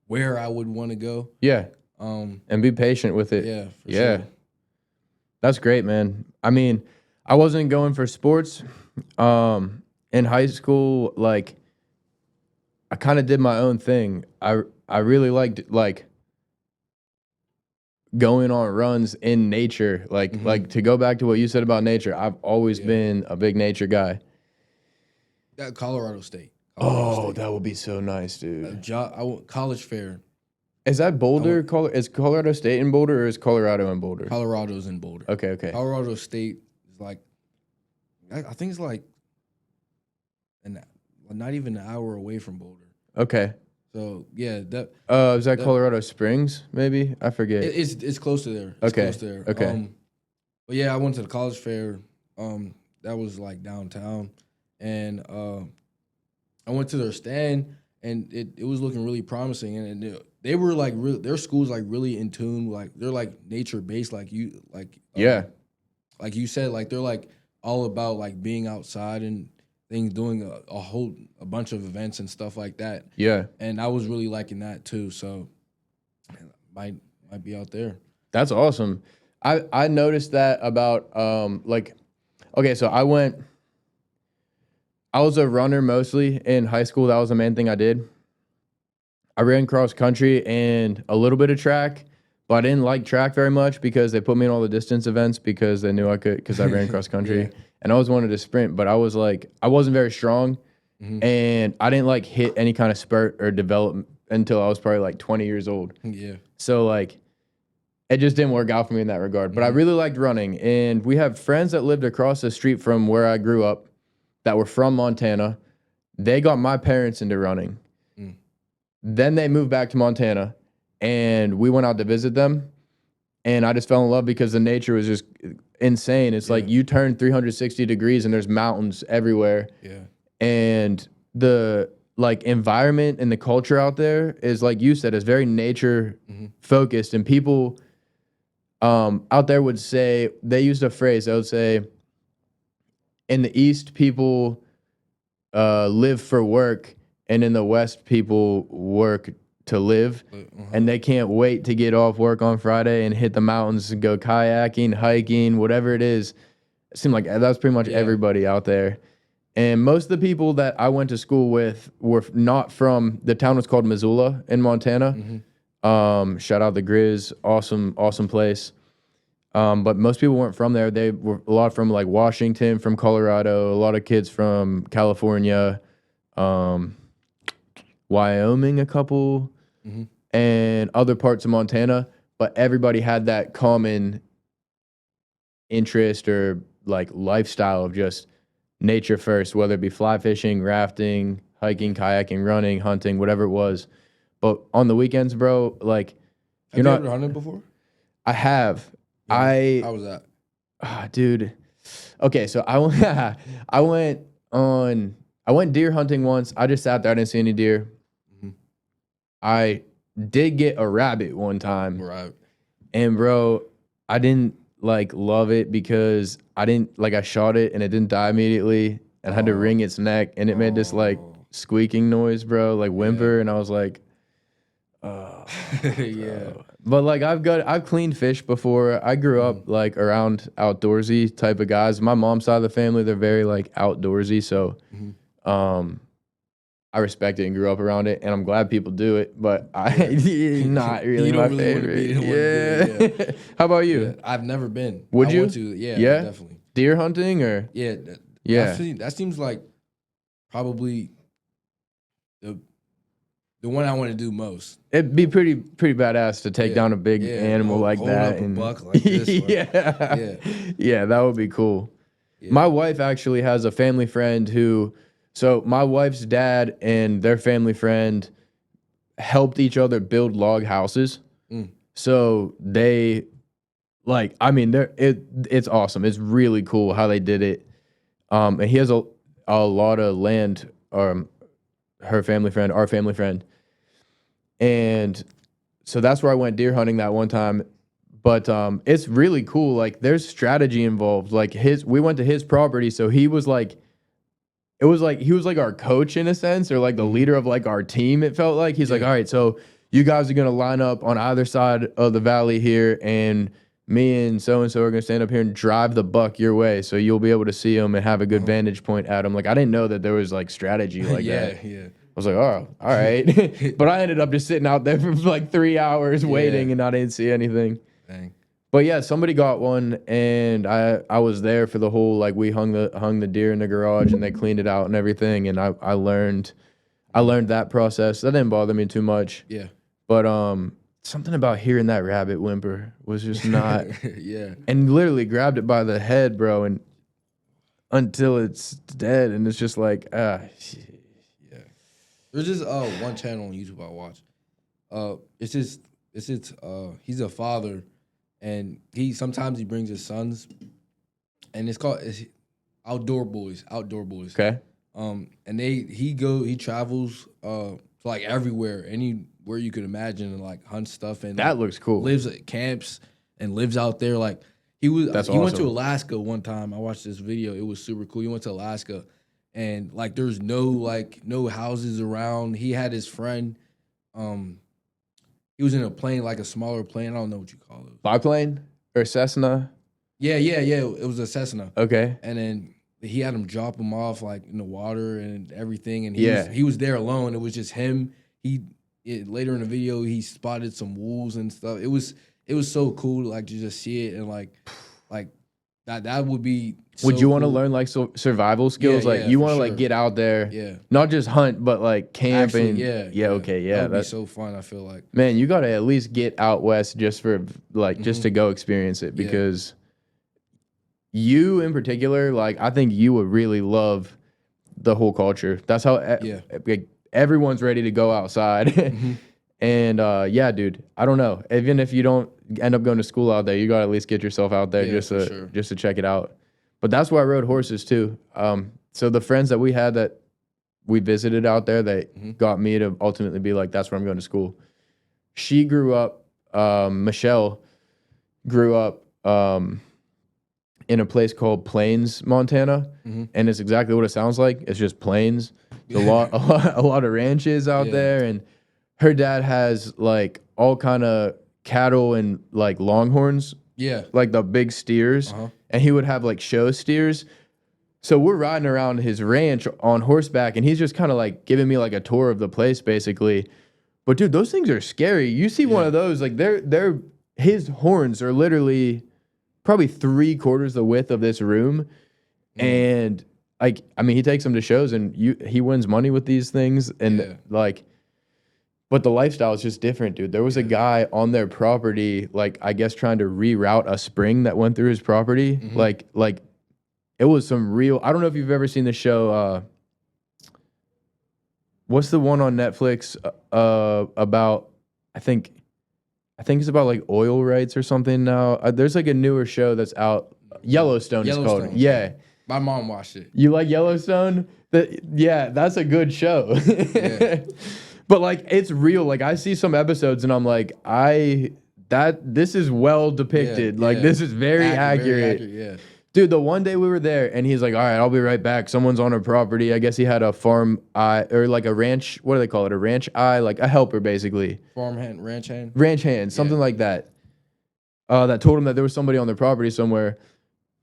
where I would want to go. Yeah. And be patient with it. Yeah. For sure. That's great, man. I mean, I wasn't going for sports. In high school, like, I kind of did my own thing. I really liked going on runs in nature. Like to go back to what you said about nature, I've always been a big nature guy. That Colorado State. That would be so nice, dude. I want college fair. Is that Boulder? Is Colorado State in Boulder, or is Colorado in Boulder? Colorado's in Boulder. Okay. Colorado State is like, I think it's like not even an hour away from Boulder. Okay. So yeah, is that Colorado Springs? Maybe I forget. It's close to there. It's close to there. Okay. But yeah, I went to the college fair. That was like downtown, and I went to their stand, and it was looking really promising. And they were like their school's like really in tune. Like they're like nature based. Like you like you said. Like they're like all about like being outside and things, doing a bunch of events and stuff like that. Yeah. And I was really liking that too. So might be out there. That's awesome. I noticed that about okay, so I was a runner mostly in high school. That was the main thing I did. I ran cross country and a little bit of track, but I didn't like track very much because they put me in all the distance events because they knew I could, because I ran cross country. Yeah. And I always wanted to sprint, but I wasn't very strong, and I didn't like hit any kind of spurt or develop until I was probably like 20 years old. Yeah. So like, it just didn't work out for me in that regard. But I really liked running, and we have friends that lived across the street from where I grew up that were from Montana. They got my parents into running. Then they moved back to Montana, and we went out to visit them, and I just fell in love because the nature was just insane. It's like you turn 360 degrees and there's mountains everywhere. Yeah. And the like environment and the culture out there is, like you said, is very nature focused, and people out there would say, they used a phrase, they would say, in the East, people live for work, and in the West, people work to live. And they can't wait to get off work on Friday and hit the mountains and go kayaking, hiking, whatever it is. It seemed like that's pretty much everybody out there. And most of the people that I went to school with were not from, the town was called Missoula in Montana. Shout out the Grizz, awesome place. But most people weren't from there. They were a lot from like Washington, from Colorado, a lot of kids from California, Wyoming, a couple, and other parts of Montana. But everybody had that common interest or like lifestyle of just nature first, whether it be fly fishing, rafting, hiking, kayaking, running, hunting, whatever it was. But on the weekends, bro, like, have you ever hunted before? I have. Yeah. How was that? Dude. Okay, so I went deer hunting once. I just sat there. I didn't see any deer. I did get a rabbit one time. Right. And bro, I didn't like love it because I shot it and it didn't die immediately, and I had to wring its neck, and it made this like squeaking noise, bro, like whimper, and I was like, yeah. But like I've cleaned fish before. I grew up like around outdoorsy type of guys. My mom's side of the family, they're very like outdoorsy, so I respect it and grew up around it, and I'm glad people do it, but not really my favorite. Yeah. How about you? Yeah, I've never been. Would you? Want to, yeah, definitely. Deer hunting or? Yeah. That seems like probably the one I want to do most. It'd be pretty badass to take down a big animal like that. Up a buck like this. Yeah, that would be cool. Yeah. My wife actually has a family friend who, so my wife's dad and their family friend helped each other build log houses. So they, like, I mean, it's awesome. It's really cool how they did it. And he has a lot of land, her family friend, our family friend. And so that's where I went deer hunting that one time. But it's really cool. Like, there's strategy involved. Like, we went to his property, so he was like, he was like our coach in a sense, or like the leader of like our team. It felt like he's like, all right, so you guys are gonna line up on either side of the valley here, and me and so are gonna stand up here and drive the buck your way, so you'll be able to see him and have a good vantage point at him. Like, I didn't know that there was like strategy like that. Yeah. I was like, oh, all right. But I ended up just sitting out there for like 3 hours waiting, and I didn't see anything. Dang. But yeah, somebody got one, and I was there for the whole, like, we hung the deer in the garage, and they cleaned it out and everything, and I learned that process. That didn't bother me too much. Yeah. But something about hearing that rabbit whimper was just not. Yeah. And literally grabbed it by the head, bro, and until it's dead, and it's just like Yeah. There's just one channel on YouTube I watch. He's a father. And sometimes he brings his sons, and it's Outdoor Boys. Okay. And he travels like everywhere, anywhere you could imagine, and like hunts stuff, and that looks cool. Lives at camps and lives out there. Like he awesome. went to Alaska one time. I watched this video. It was super cool. He went to Alaska, and like there's no houses around. He had his friend. He was in a plane, like a smaller plane. I don't know what you call it. Biplane or Cessna? Yeah. It was a Cessna. Okay. And then he had him drop him off like in the water and everything. And Yeah. he was there alone. It was just him. Later in the video, he spotted some wolves and stuff. It was so cool like to just see it and like that would be. Would so you want to cool. learn like survival skills? Yeah, like yeah, you for want to sure. like get out there, Yeah. not just hunt, but like camp Actually, and okay, yeah, that would be so fun. I feel like, man, you got to at least get out west just for like just to go experience it Yeah. because you in particular, like I think you would really love the whole culture. That's how like, everyone's ready to go outside. And yeah, dude, I don't know. Even if you don't end up going to school out there, you got to at least get yourself out there just to check it out. But that's why I rode horses too. So the friends that we had that we visited out there that got me to ultimately be like, that's where I'm going to school. She grew up, Michelle grew up in a place called Plains, Montana. And it's exactly what it sounds like. It's just plains. There's a lot of ranches out there. And her dad has like all kind of cattle and like longhorns. Yeah. Like the big steers. And he would have like show steers. So we're riding around his ranch on horseback and he's just kind of like giving me like a tour of the place basically. But dude, those things are scary. You see one of those, like his horns are literally probably 3/4 the width of this room. And like, I mean, he takes them to shows and he wins money with these things. And like, but the lifestyle is just different, dude. There was a guy on their property, like, I guess trying to reroute a spring that went through his property. Like it was some real, I don't know if you've ever seen the show, what's the one on Netflix about, I think it's about like oil rights or something now. There's like a newer show that's out. Yellowstone is called. Yeah. My mom watched it. You like Yellowstone? That's a good show. But like it's real. Like I see some episodes and I'm like, this is well depicted. Like this is very accurate. Yeah. Dude, the one day we were there and he's like, all right, I'll be right back. Someone's on her property. I guess he had a farm eye or like a ranch. What do they call it? A ranch eye, like a helper basically. Farm hand, ranch hand? Ranch hand, something like that. That told him that there was somebody on their property somewhere.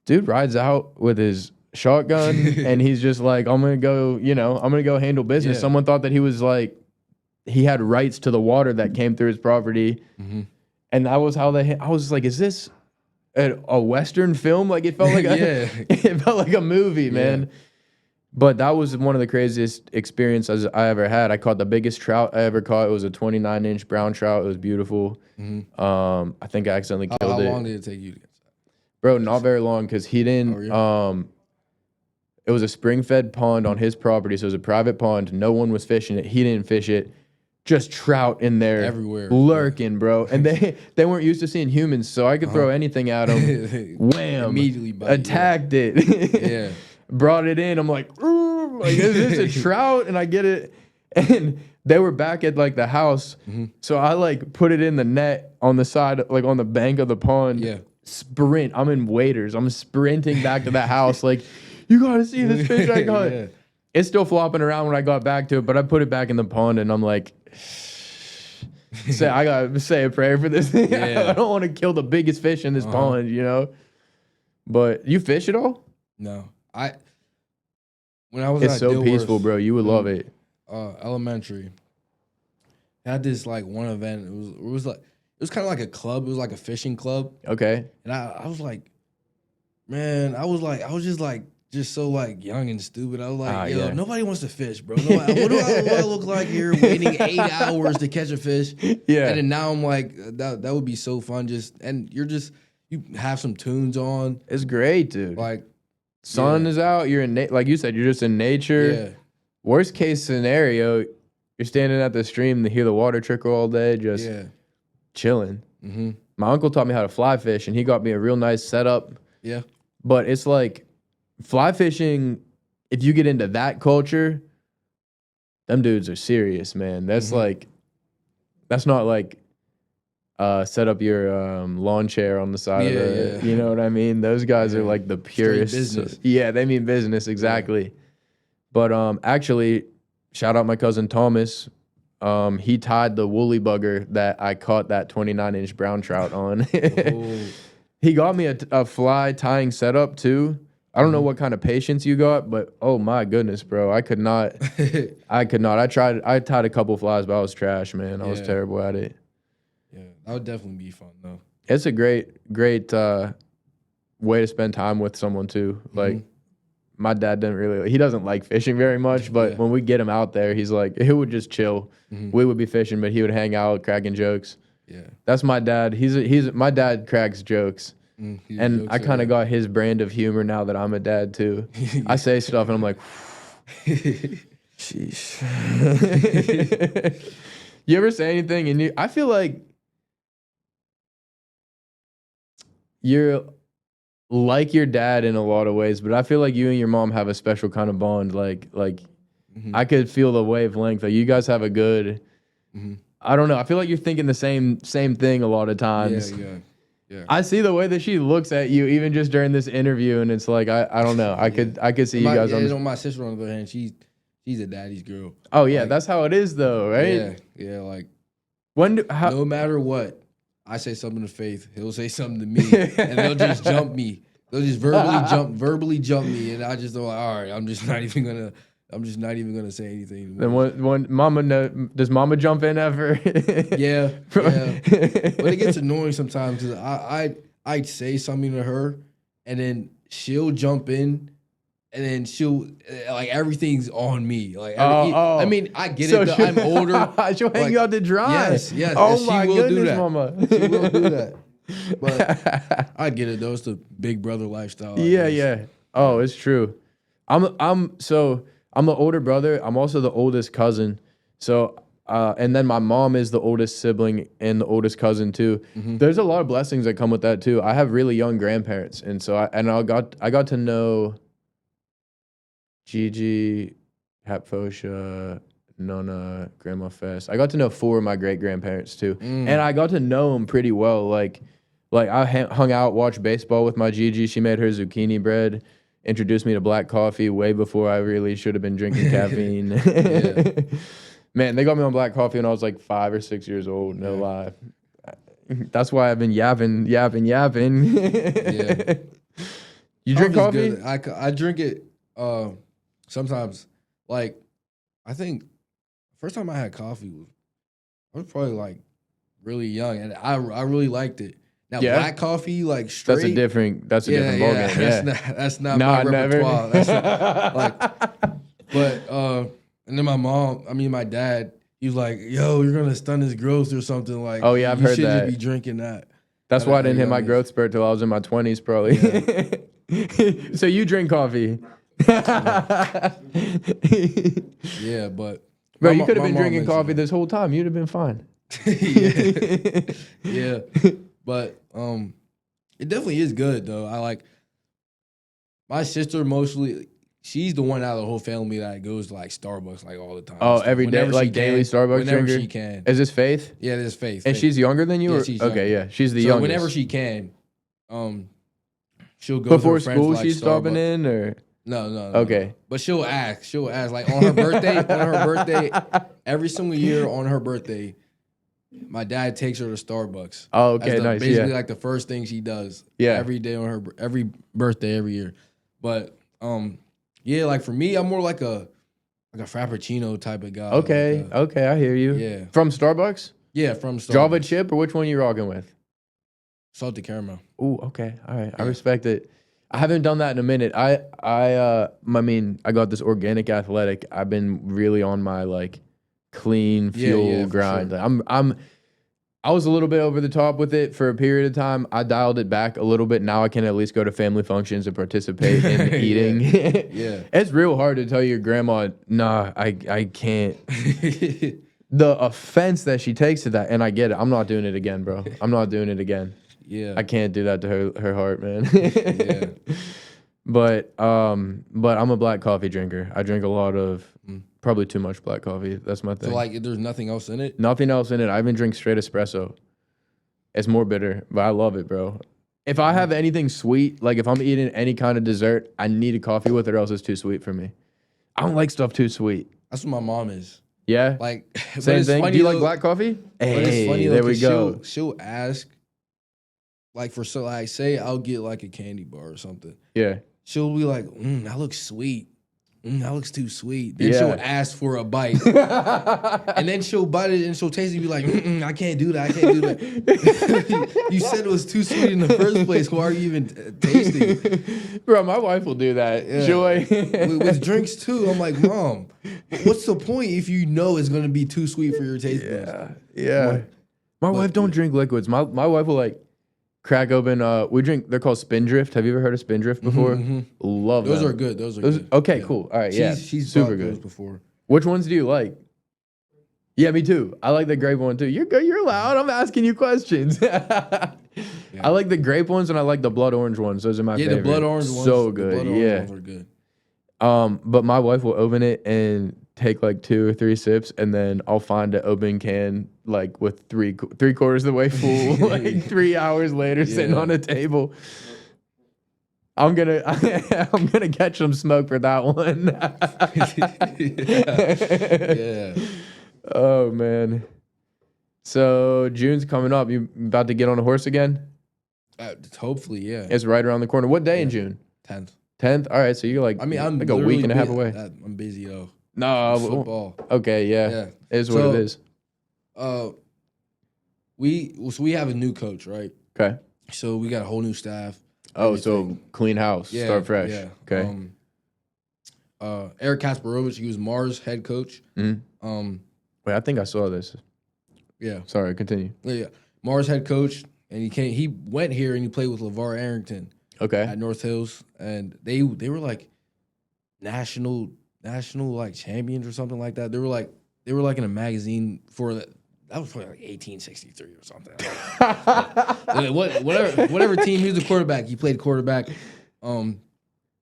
Dude rides out with his shotgun and he's just like, I'm going to go handle business. Someone thought that he was like, he had rights to the water that came through his property. And that was how I was like, is this a Western film? Like it felt like it felt like a movie, man. But that was one of the craziest experiences I ever had. I caught the biggest trout I ever caught. It was a 29-inch brown trout. It was beautiful. I think I accidentally killed it. How long did it take you to get that? Bro, not very long because he didn't. It was a spring-fed pond on his property, so it was a private pond. No one was fishing it. He didn't fish it. Just trout in there everywhere, lurking, bro. And they weren't used to seeing humans, so I could throw anything at them. Wham! Immediately attacked it. Brought it in. I'm like, is this a trout? And I get it. And they were back at like the house, so I like put it in the net on the side, like on the bank of the pond. Sprint. I'm in waders. I'm sprinting back to the house. Like, you gotta see this fish I got. It's still flopping around when I got back to it, but I put it back in the pond and I'm like, I gotta say a prayer for this thing. I don't want to kill the biggest fish in this pond, you know? But you fish at all? No. When I was it's at so Dilworth, peaceful, bro. You would love it. Elementary. Had this like one event. It was kind of like a club. It was like a fishing club. Okay. And I was like, man, I was just so like young and stupid. I was like, nobody wants to fish, bro. What do I look like here waiting 8 hours to catch a fish? Yeah. And then now I'm like, that would be so fun. You have some tunes on. It's great, dude. Like, sun is out. You're in, like you said, you're just in nature. Yeah. Worst case scenario, you're standing at the stream to hear the water trickle all day, just chilling. My uncle taught me how to fly fish, and he got me a real nice setup. Yeah. But it's like, fly fishing, if you get into that culture, them dudes are serious, man. That's like, that's not like set up your lawn chair on the side of the, you know what I mean? Those guys are like the purest. Business. Yeah, they mean business, exactly. But actually, shout out my cousin Thomas. He tied the woolly bugger that I caught that 29-inch brown trout on. Oh. He got me a fly tying setup too. I don't know what kind of patience you got, but oh my goodness, bro. I could not. I tied a couple flies, but I was trash, man. I was terrible at it. Yeah, that would definitely be fun though. It's a great way to spend time with someone too. Like my dad he doesn't like fishing very much, but when we get him out there, he's like, he would just chill. We would be fishing, but he would hang out cracking jokes. Yeah. That's my dad. My dad cracks jokes. And I kind of got his brand of humor now that I'm a dad too. I say stuff and I'm like, sheesh. You ever say anything and I feel like you're like your dad in a lot of ways, but I feel like you and your mom have a special kind of bond. Like I could feel the wavelength. Like you guys have a good. I don't know. I feel like you're thinking the same thing a lot of times. Yeah. I see the way that she looks at you, even just during this interview, and it's like I don't know. I could see you guys. My sister on the other hand, she's a daddy's girl. Oh yeah, like, that's how it is though, right? Yeah. Like no matter what, I say something to Faith, he'll say something to me, and they'll just jump me. They'll just verbally jump me, and I just go, all right, I'm just not even gonna say anything. Then when does Mama jump in ever? yeah. But it gets annoying sometimes because I'd say something to her, and then she'll jump in, and then she'll like everything's on me. Like I mean, I get it. Though. I'm older. She'll hang you out to dry. Yes. Oh my goodness, Mama. She will do that. But I get it though. It's the big brother lifestyle. Yeah. Oh, it's true. I'm the older brother. I'm also the oldest cousin. So, and then my mom is the oldest sibling and the oldest cousin too. There's a lot of blessings that come with that too. I have really young grandparents, and so I got to know Gigi, Hapfosha, Nona, Grandma Fest. I got to know 4 of my great grandparents too, and I got to know them pretty well. Like I hung out, watched baseball with my Gigi. She made her zucchini bread. Introduced me to black coffee way before I really should have been drinking caffeine. Man, they got me on black coffee when I was like 5 or 6 years old. No lie. That's why I've been yapping. You drink coffee? Good. I drink it sometimes. Like, I think first time I had coffee I was probably like really young, and I really liked it. Now, black coffee, like straight. That's a different ballgame. That's not my repertoire. And then my dad, he was like, yo, you're going to stun his growth or something. Like, oh, yeah, I've heard that. You should just be drinking that. That's why I didn't hit my growth spurt till I was in my 20s, probably. Yeah. So you drink coffee. Yeah, but. Bro, you could have been drinking coffee this whole time. You'd have been fine. Yeah. But it definitely is good though. I like my sister mostly. She's the one out of the whole family that goes to like Starbucks like all the time. Oh, every day, like daily Starbucks whenever drinker? She can. Is this Faith? Yeah, this is Faith. And she's younger than you? Yeah, she's okay, younger. Yeah, she's the youngest. Whenever she can, she'll go before to her friends school. Like she's stopping in, or no. Okay, but she'll ask like on her birthday. Every single year on her birthday. My dad takes her to Starbucks. Oh, okay, nice. Basically, like the first thing she does. Yeah. Every day on every birthday every year. But yeah, like for me, I'm more like a Frappuccino type of guy. Okay, okay, I hear you. Yeah. From Starbucks? Yeah, from Starbucks. Java chip, or which one you rocking with? Salted caramel. Ooh, okay, all right. Yeah. I respect it. I haven't done that in a minute. I got this organic athletic. I've been really on my like clean fuel grind. Sure. I was a little bit over the top with it for a period of time. I dialed it back a little bit. Now I can at least go to family functions and participate in eating. Yeah. It's real hard to tell your grandma, nah, I can't. The offense that she takes to that, and I get it. I'm not doing it again, bro. I'm not doing it again. Yeah. I can't do that to her heart, man. Yeah. But I'm a black coffee drinker. I drink a lot of probably too much black coffee. That's my thing. So like there's nothing else in it? Nothing else in it. I even drink straight espresso. It's more bitter, but I love it, bro. If I have anything sweet, like if I'm eating any kind of dessert, I need a coffee with it or else it's too sweet for me. I don't like stuff too sweet. That's what my mom is. Yeah. Like, Same thing. Do you like black coffee? Hey, but it's funny, there we go. She'll ask, like, say I'll get like a candy bar or something. Yeah. She'll be like, that looks sweet. That looks too sweet. Then she'll ask for a bite. And then she'll bite it and she'll taste it and be like, I can't do that. I can't do that. You said it was too sweet in the first place. Why are you even tasting? Bro, my wife will do that. Yeah. Joy. with drinks too. I'm like, Mom, what's the point if you know it's going to be too sweet for your taste buds? Yeah. My wife don't drink liquids. My wife will like crack open. We drink. They're called Spindrift. Have you ever heard of Spindrift before? Love those them. are good. Those are good. Okay, cool. All right, She's super bought good. those before. Which ones do you like? Yeah, me too. I like the grape one too. You're good. You're loud. I'm asking you questions. I like the grape ones and I like the blood orange ones. Those are my favorite. Yeah, the blood orange ones. So good. The blood orange ones are good. But my wife will open it and take like 2 or 3 sips, and then I'll find an open can like with three quarters of the way full, like 3 hours later, sitting on a table. I'm gonna catch some smoke for that one. Yeah. Oh man. So June's coming up. You about to get on a horse again? Hopefully, yeah. It's right around the corner. What day in June? 10th. 10th. All right. So you're like, I'm like a week and a half away. I'm busy though. No, Football. Okay, yeah. It is what it is. We have a new coach, right? Okay. So we got a whole new staff. Oh, so clean house, start fresh. Yeah. Okay. Eric Kasparovich, he was Mars head coach. Mm-hmm. Wait, I think I saw this. Yeah. Sorry, continue. Yeah. Mars head coach, and he went here and he played with LeVar Arrington. Okay. At North Hills, and they were like national like champions or something like that. They were like in a magazine for that. That was probably like 1863 or something. Whatever team, he was the quarterback. He played quarterback.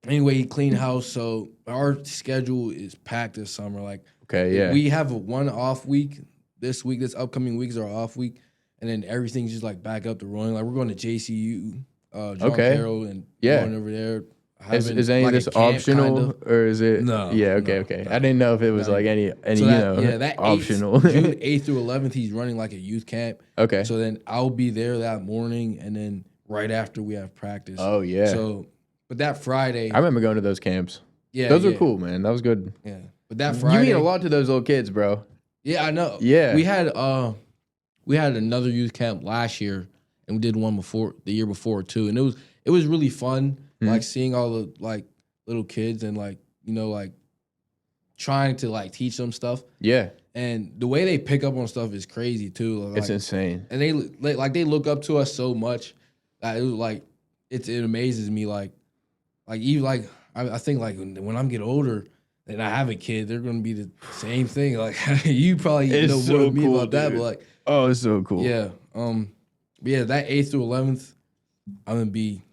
Anyway, he cleaned house. So our schedule is packed this summer. Like, okay, yeah. We have one off week this week. This upcoming week is our off week, and then everything's just like back up to rolling. Like we're going to JCU, John Carroll, and going over there. Is any of this optional, kind of, or is it? No. Yeah. Okay. No. I didn't know if it was like any so that optional. June 8th through 11th, he's running like a youth camp. Okay. So then I'll be there that morning, and then right after we have practice. Oh yeah. So, but that Friday, I remember going to those camps. Yeah, those were cool, man. That was good. Yeah. But that Friday, you mean a lot to those little kids, bro. Yeah, I know. Yeah. We had another youth camp last year, and we did one the year before too, and it was really fun, like seeing all the like little kids and like trying to like teach them stuff. Yeah. And the way they pick up on stuff is crazy too. Like, it's insane. And they look up to us so much that it was like it amazes me. Like even like I think like when I'm get older and I have a kid, they're gonna be the same thing. Like you probably know more than me about that, but like it's so cool. Yeah. But yeah, that 8th through 11th, I'm gonna be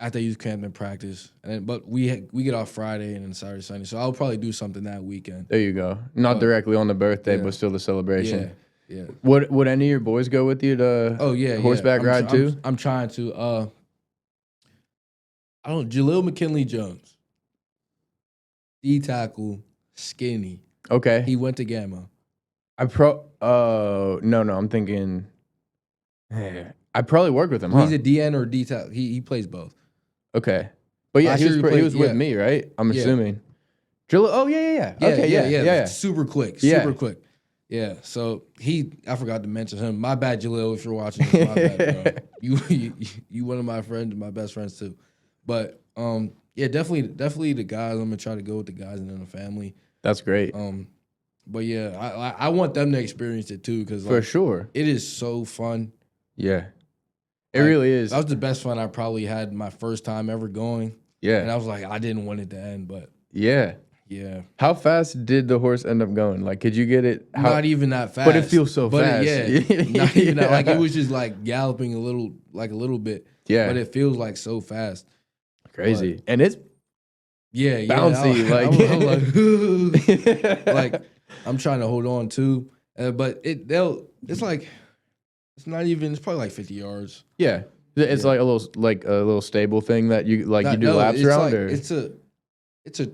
at the youth camp and practice, but we get off Friday and then Saturday, Sunday. So I'll probably do something that weekend. There you go. Not directly on the birthday, but still the celebration. Yeah. Would any of your boys go with you to? Horseback ride too. I'm trying to. Jaleel McKinley Jones, D tackle, skinny. Okay. He went to Gamma. No. I'm thinking. I probably worked with him. He's a DN or D tackle. He plays both. Okay. But yeah, he was with me, right? I'm assuming. Jaleel. Oh yeah. Okay. Yeah. Super quick. Super quick. Yeah. So I forgot to mention him. My bad, Jaleel. If you're watching, this, my bad, bro. You one of my friends, my best friends too. But yeah, definitely the guys. I'm gonna try to go with the guys and then the family. That's great. But yeah, I want them to experience it too because for sure it is so fun. Yeah, it really is. That was the best fun I probably had my first time ever going. Yeah, and I was like, I didn't want it to end, but yeah. How fast did the horse end up going? Like, could you get it? Not even that fast. But it feels so fast. Not even that. Like it was just like galloping a little bit. Yeah, but it feels like so fast. Crazy, and it's bouncy. Like I'm trying to hold on to, but it's probably like 50 yards. Yeah, it's like a little stable thing that you do laps around. It's a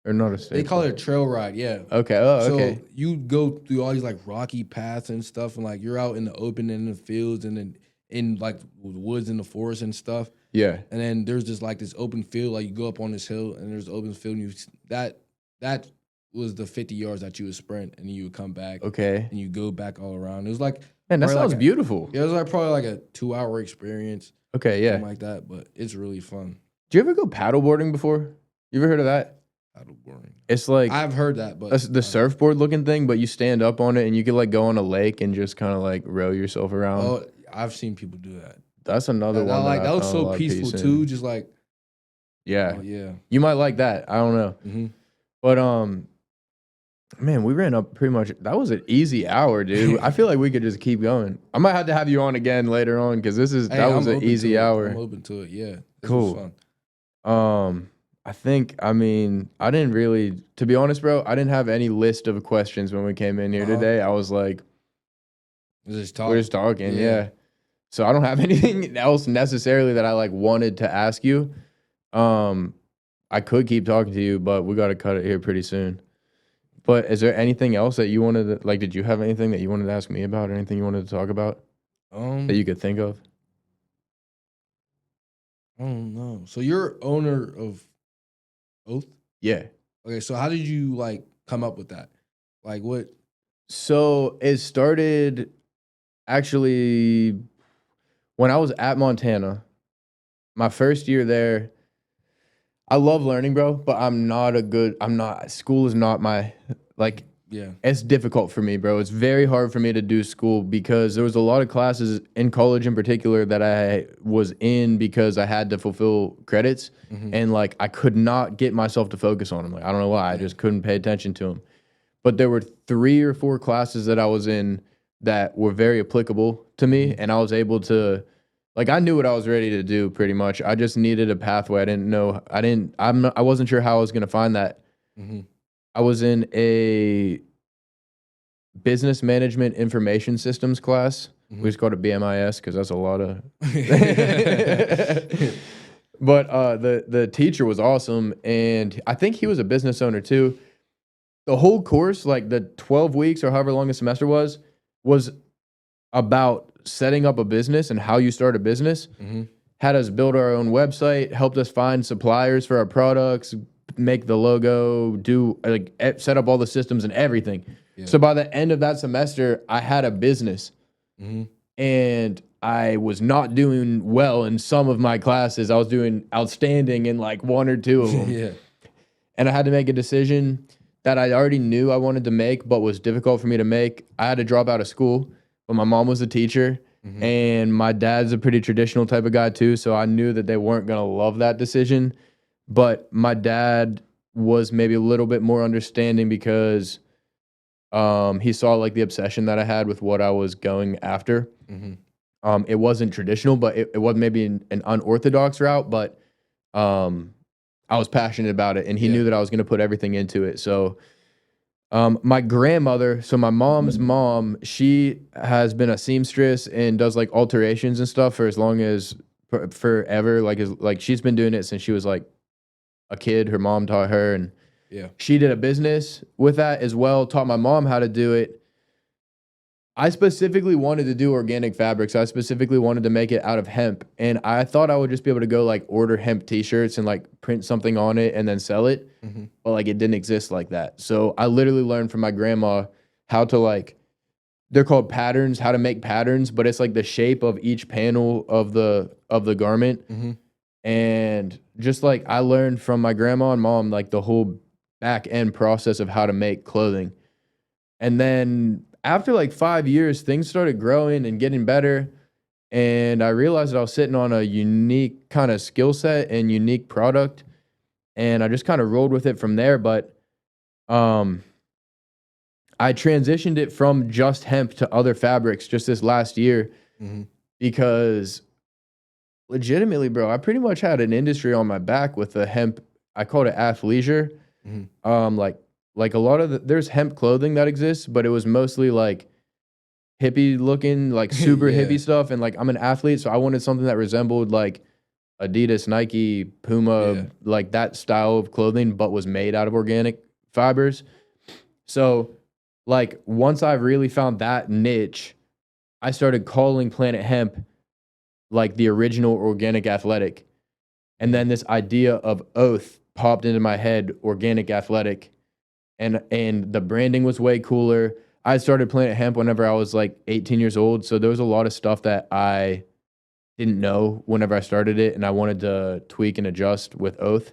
Or not a skateboard? They call it a trail ride, yeah. Okay. Oh, okay. So you go through all these like rocky paths and stuff, and like you're out in the open and in the fields and then in like the woods and the forest and stuff. Yeah. And then there's just like this open field, like you go up on this hill and there's open field, and that was the 50 yards that you would sprint, and you would come back. Okay. And you go back all around. It was like, man, that sounds beautiful. Yeah, it was like probably like a 2-hour experience. Okay, yeah. Something like that, but it's really fun. Did you ever go paddleboarding before? You ever heard of that? Paddleboarding. It's like I've heard that, but the surfboard looking thing, but you stand up on it and you can like go on a lake and just kind of like row yourself around. Oh, I've seen people do that. That's another one. That was so peaceful too. Just like, yeah, yeah. You might like that. I don't know, but man, we ran up pretty much. That was an easy hour, dude. I feel like we could just keep going. I might have to have you on again later on because that was an easy hour. I'm open to it. Yeah, cool. Was fun. I didn't really, to be honest, bro, I didn't have any list of questions when we came in here today. I was like, we're just talking, yeah. So I don't have anything else necessarily that I like wanted to ask you. I could keep talking to you, but we got to cut it here pretty soon. But is there anything else that you wanted to, like, did you have anything that you wanted to ask me about or anything you wanted to talk about that you could think of? I don't know. So you're owner of O.ATH? Yeah. Okay, so how did you like come up with that? Like what? So it started actually when I was at Montana. My first year there, I love learning, bro, but school is not my, like, it's difficult for me, bro. It's very hard for me to do school because there was a lot of classes in college in particular that I was in because I had to fulfill credits, and like I could not get myself to focus on them. Like I don't know why, I just couldn't pay attention to them. But there were 3 or 4 classes that I was in that were very applicable to me, and I was able to, like, I knew what I was ready to do pretty much. I just needed a pathway. I wasn't sure how I was going to find that. I was in a business management information systems class. We just called it BMIS because that's a lot of. But the teacher was awesome, and I think he was a business owner too. The whole course, like the 12 weeks or however long the semester was about setting up a business and how you start a business. Had us build our own website, helped us find suppliers for our products, make the logo, set up all the systems and everything. So by the end of that semester, I had a business, and I was not doing well in some of my classes. I was doing outstanding in like 1 or 2 of them. And I had to make a decision that I already knew I wanted to make, but was difficult for me to make. I had to drop out of school, but my mom was a teacher, and my dad's a pretty traditional type of guy too, so I knew that they weren't going to love that decision. But my dad was maybe a little bit more understanding because he saw like the obsession that I had with what I was going after. It wasn't traditional, but it was maybe an unorthodox route, but I was passionate about it, and he knew that I was going to put everything into it. So my grandmother, so my mom's mom, she has been a seamstress and does like alterations and stuff for as long as forever. Like she's been doing it since she was like a kid. Her mom taught her, and she did a business with that as well. Taught my mom how to do it. I specifically wanted to do organic fabrics. I specifically wanted to make it out of hemp, and I thought I would just be able to go like order hemp t-shirts and like print something on it and then sell it. But like it didn't exist like that. So I literally learned from my grandma how to like, they're called patterns, how to make patterns, but it's like the shape of each panel of the garment. And just like I learned from my grandma and mom like the whole back end process of how to make clothing. And then after like 5 years, things started growing and getting better. And I realized that I was sitting on a unique kind of skill set and unique product. And I just kind of rolled with it from there. But I transitioned it from just hemp to other fabrics just this last year because legitimately, bro, I pretty much had an industry on my back with the hemp. I called it athleisure. Like a lot of there's hemp clothing that exists, but it was mostly like hippie looking, like super hippie stuff. And like I'm an athlete, so I wanted something that resembled like Adidas, Nike, Puma, like that style of clothing, but was made out of organic fibers. So like once I really found that niche, I started calling Planet Hemp like the original organic athletic. And then this idea of O.ATH popped into my head, organic athletic. And the branding was way cooler. I started Planet Hemp whenever I was like 18 years old. So there was a lot of stuff that I didn't know whenever I started it. And I wanted to tweak and adjust with O.ATH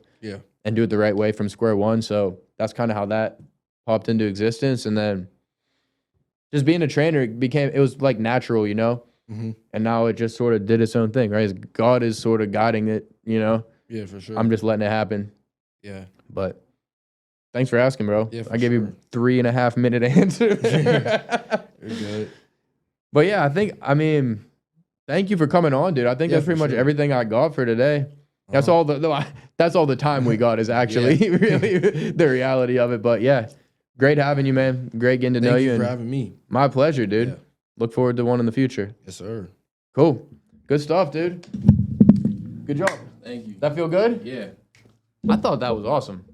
and do it the right way from square one. So that's kind of how that popped into existence. And then just being a trainer, it was like natural, you know? Mm-hmm. And now it just sort of did its own thing, right? God is sort of guiding it, you know? Yeah, for sure. I'm just letting it happen. Yeah. But thanks for asking, bro. Yeah, I gave you 3.5 minute answer. You're good. But yeah, thank you for coming on, dude. I think that's pretty much everything I got for today. That's all that's all the time we got is actually really the reality of it. But yeah, great having you, man. Great getting to know you. Thank you for having me. My pleasure, dude. Yeah. Look forward to one in the future. Yes, sir. Cool. Good stuff, dude. Good job. Thank you. That feel good? Yeah. I thought that was awesome.